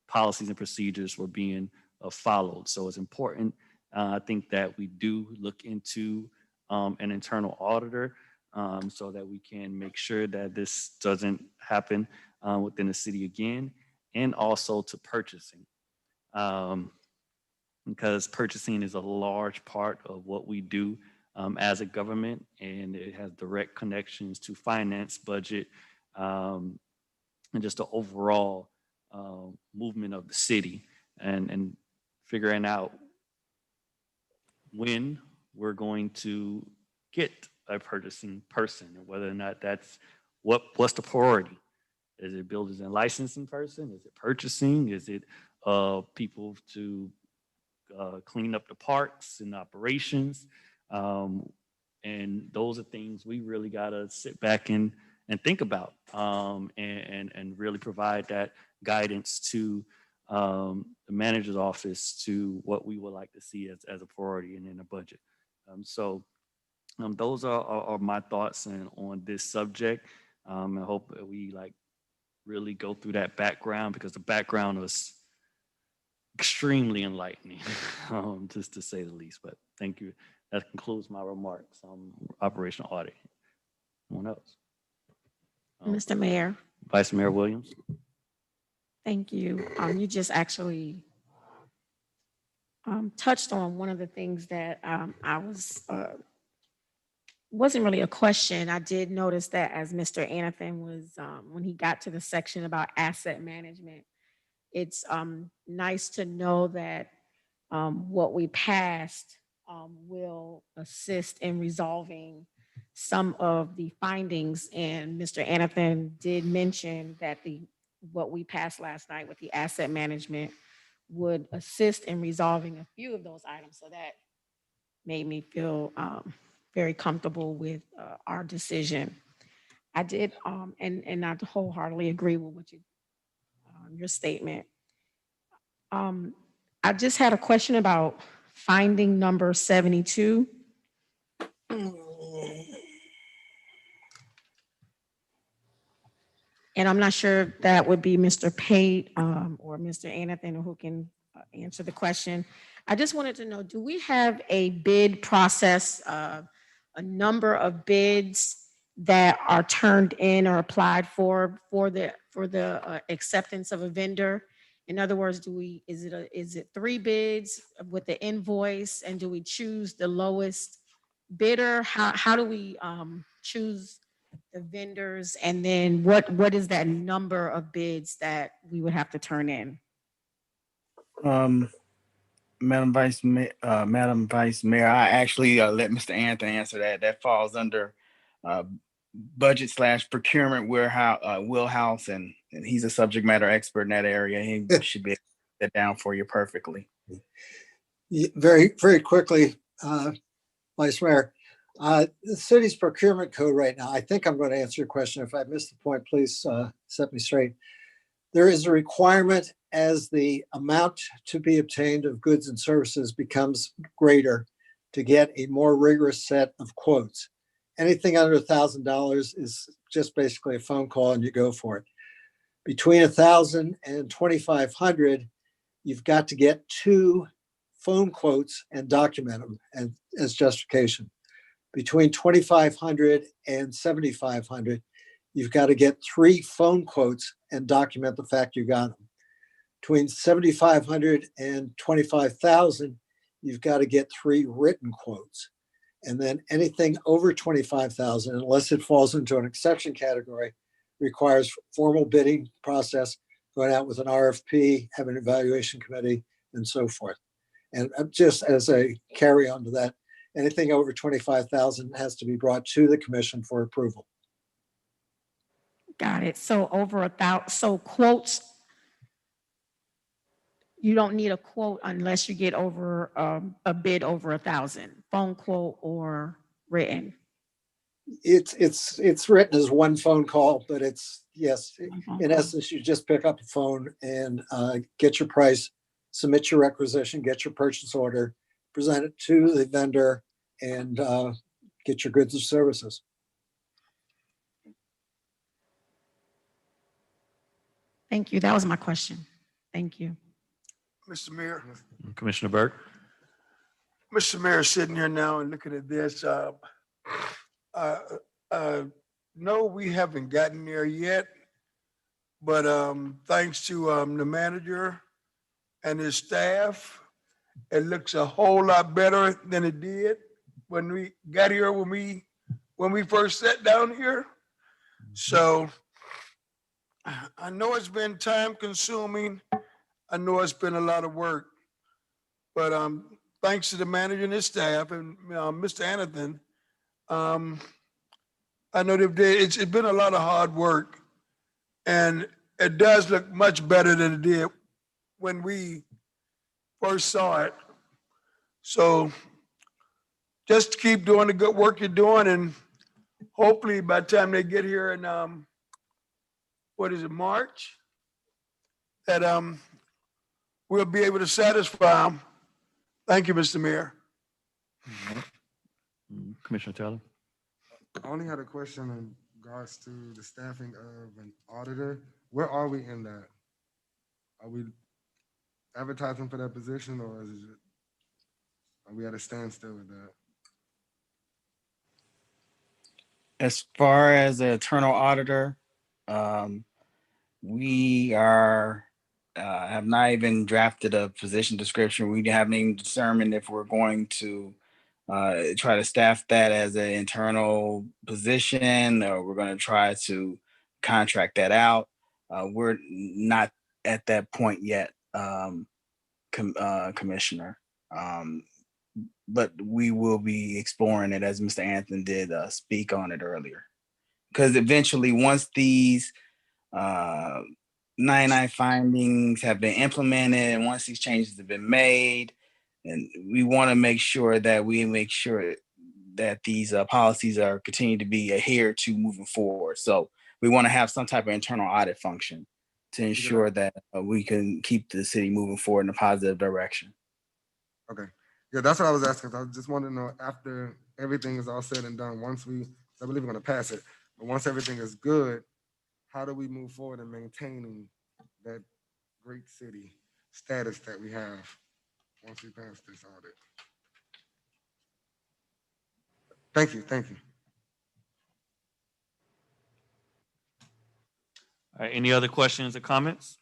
policies and procedures were being followed. So it's important, I think, that we do look into an internal auditor, so that we can make sure that this doesn't happen within the city again, and also to purchasing. Because purchasing is a large part of what we do as a government, and it has direct connections to finance, budget, and just the overall movement of the city, and figuring out when we're going to get a purchasing person, and whether or not that's what's the priority. Is it builders and licensing person? Is it purchasing? Is it people to clean up the parks and operations? And those are things we really got to sit back and think about, and really provide that guidance to the manager's office to what we would like to see as a priority and in a budget. So those are my thoughts on this subject. I hope that we really go through that background, because the background was extremely enlightening, just to say the least. But thank you. That concludes my remarks on operational audit. Anyone else? Mr. Mayor, Vice Mayor Williams. thank you. You just actually touched on one of the things that I wasn't really a question. I did notice that as Mr. Anathan was, when he got to the section about asset management, it's nice to know that what we passed will assist in resolving some of the findings. And Mr. Anathan did mention that what we passed last night with the asset management would assist in resolving a few of those items. So that made me feel very comfortable with our decision. I did, and I wholeheartedly agree with what your statement. I just had a question about finding number 72. And I'm not sure if that would be Mr. Pate or Mr. Anathan who can answer the question. I just wanted to know, do we have a bid process, a number of bids that are turned in or applied for the acceptance of a vendor? In other words, is it 3 bids with the invoice, and do we choose the lowest bidder? How do we choose the vendors, and then what is that number of bids that we would have to turn in? Madam Vice Mayor, I actually let Mr. Anthony answer that. That falls under budget/procurement wheelhouse, and he's a subject matter expert in that area. He should be able to get that down for you perfectly. Very, very quickly, Vice Mayor, The city's procurement code right now, I think I'm going to answer your question. If I missed the point, please set me straight. There is a requirement as the amount to be obtained of goods and services becomes greater to get a more rigorous set of quotes. Anything under $1,000 is just basically a phone call and you go for it. Between 1,000 and 2,500, you've got to get 2 phone quotes and document them and as justification. Between 2,500 and 7,500, you've got to get 3 phone quotes and document the fact you got them. Between 7,500 and 25,000, you've got to get 3 written quotes. And then anything over 25,000, unless it falls into an exception category, requires formal bidding process, going out with an RFP, having an evaluation committee, and so forth. And just as a carry on to that, anything over 25,000 has to be brought to the commission for approval. Got it. So over 1,000, so quotes, you don't need a quote unless you get over a bid over 1,000, phone quote or written. It's written as one phone call, but it's, yes, One in phone essence, you just pick up the phone and get your price, submit your requisition, get your purchase order, present it to the vendor, and get your goods and services. Thank you. That was my question. Thank you. Mr. Mayor, Commissioner Burke. Mr. Mayor, sitting here now and looking at this, no, we haven't gotten there yet, but thanks to the manager and his staff, it looks a whole lot better than it did when we got here, when we first sat down here. So I know it's been time consuming. I know it's been a lot of work, but thanks to the manager and his staff and Mr. Anathan, I know it's been a lot of hard work, and it does look much better than it did when we first saw it. So just keep doing the good work you're doing, and hopefully by the time they get here in March, that we'll be able to satisfy them. Thank you, Mr. Mayor. Commissioner Taylor. I only had a question in regards to the staffing of an auditor. Where are we in that? Are we advertising for that position, or are we at a standstill with that? As far as the internal auditor, we are have not even drafted a position description. We haven't even determined if we're going to try to staff that as an internal position, or we're going to try to contract that out. We're not at that point yet, Commissioner. But we will be exploring it, as Mr. Anthony did speak on it earlier. Because eventually, once these 99 findings have been implemented and once these changes have been made, and we want to make sure that these policies are continuing to be adhered to moving forward. So we want to have some type of internal audit function to ensure that we can keep the city moving forward in a positive direction. Okay. Yeah, that's what I was asking. I just wanted to know, after everything is all said and done, I believe we're going to pass it, but once everything is good, how do we move forward in maintaining that great city status that we have once we pass this audit? Thank you. Thank you. All right, any other questions or comments?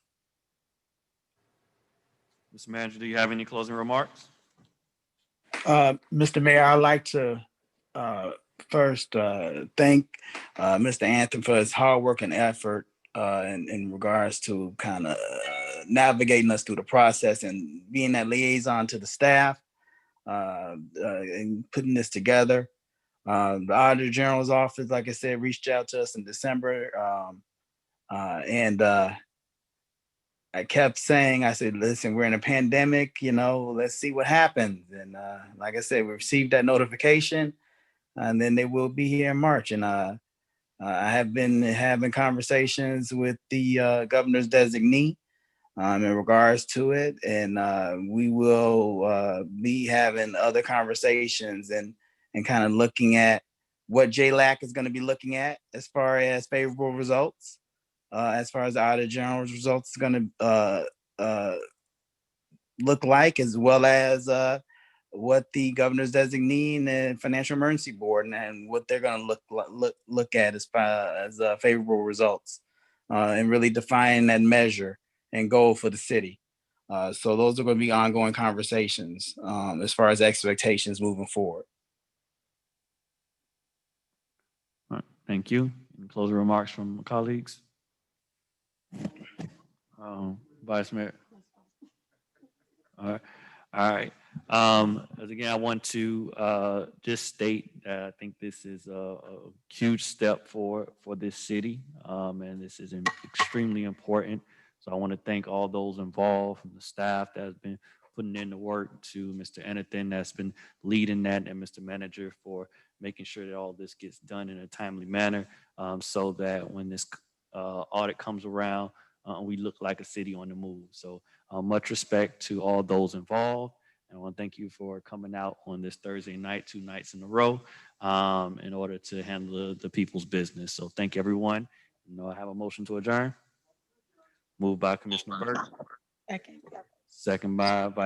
Mr. Manager, do you have any closing remarks? Mr. Mayor, I'd like to first thank Mr. Anthony for his hard work and effort in regards to kind of navigating us through the process and being that liaison to the staff and putting this together. The Auditor General's office, like I said, reached out to us in December, and I kept saying, I said, listen, we're in a pandemic, let's see what happens. And like I said, we received that notification. and then they will be here in March. And I have been having conversations with the governor's designee in regards to it, and we will be having other conversations and kind of looking at what JLAC is going to be looking at as far as favorable results, as far as the Auditor General's results is going to look like, as well as what the governor's designee and the Financial Emergency Board and what they're going to look at as far as favorable results, and really define that measure and goal for the city. So those are going to be ongoing conversations as far as expectations moving forward. All right, thank you. Any closing remarks from colleagues? Vice Mayor. All right. All right. As again, I want to just state that I think this is a huge step for this city, and this is extremely important. So I want to thank all those involved, from the staff that has been putting in the work, to Mr. Anathan that's been leading that, and Mr. Manager for making sure that all this gets done in a timely manner, so that when this audit comes around, we look like a city on the move. So much respect to all those involved. And I want to thank you for coming out on this Thursday night, 2 nights in a row, in order to handle the people's business. So thank everyone. I have a motion to adjourn. Moved by Commissioner Burke, Second. second by Vice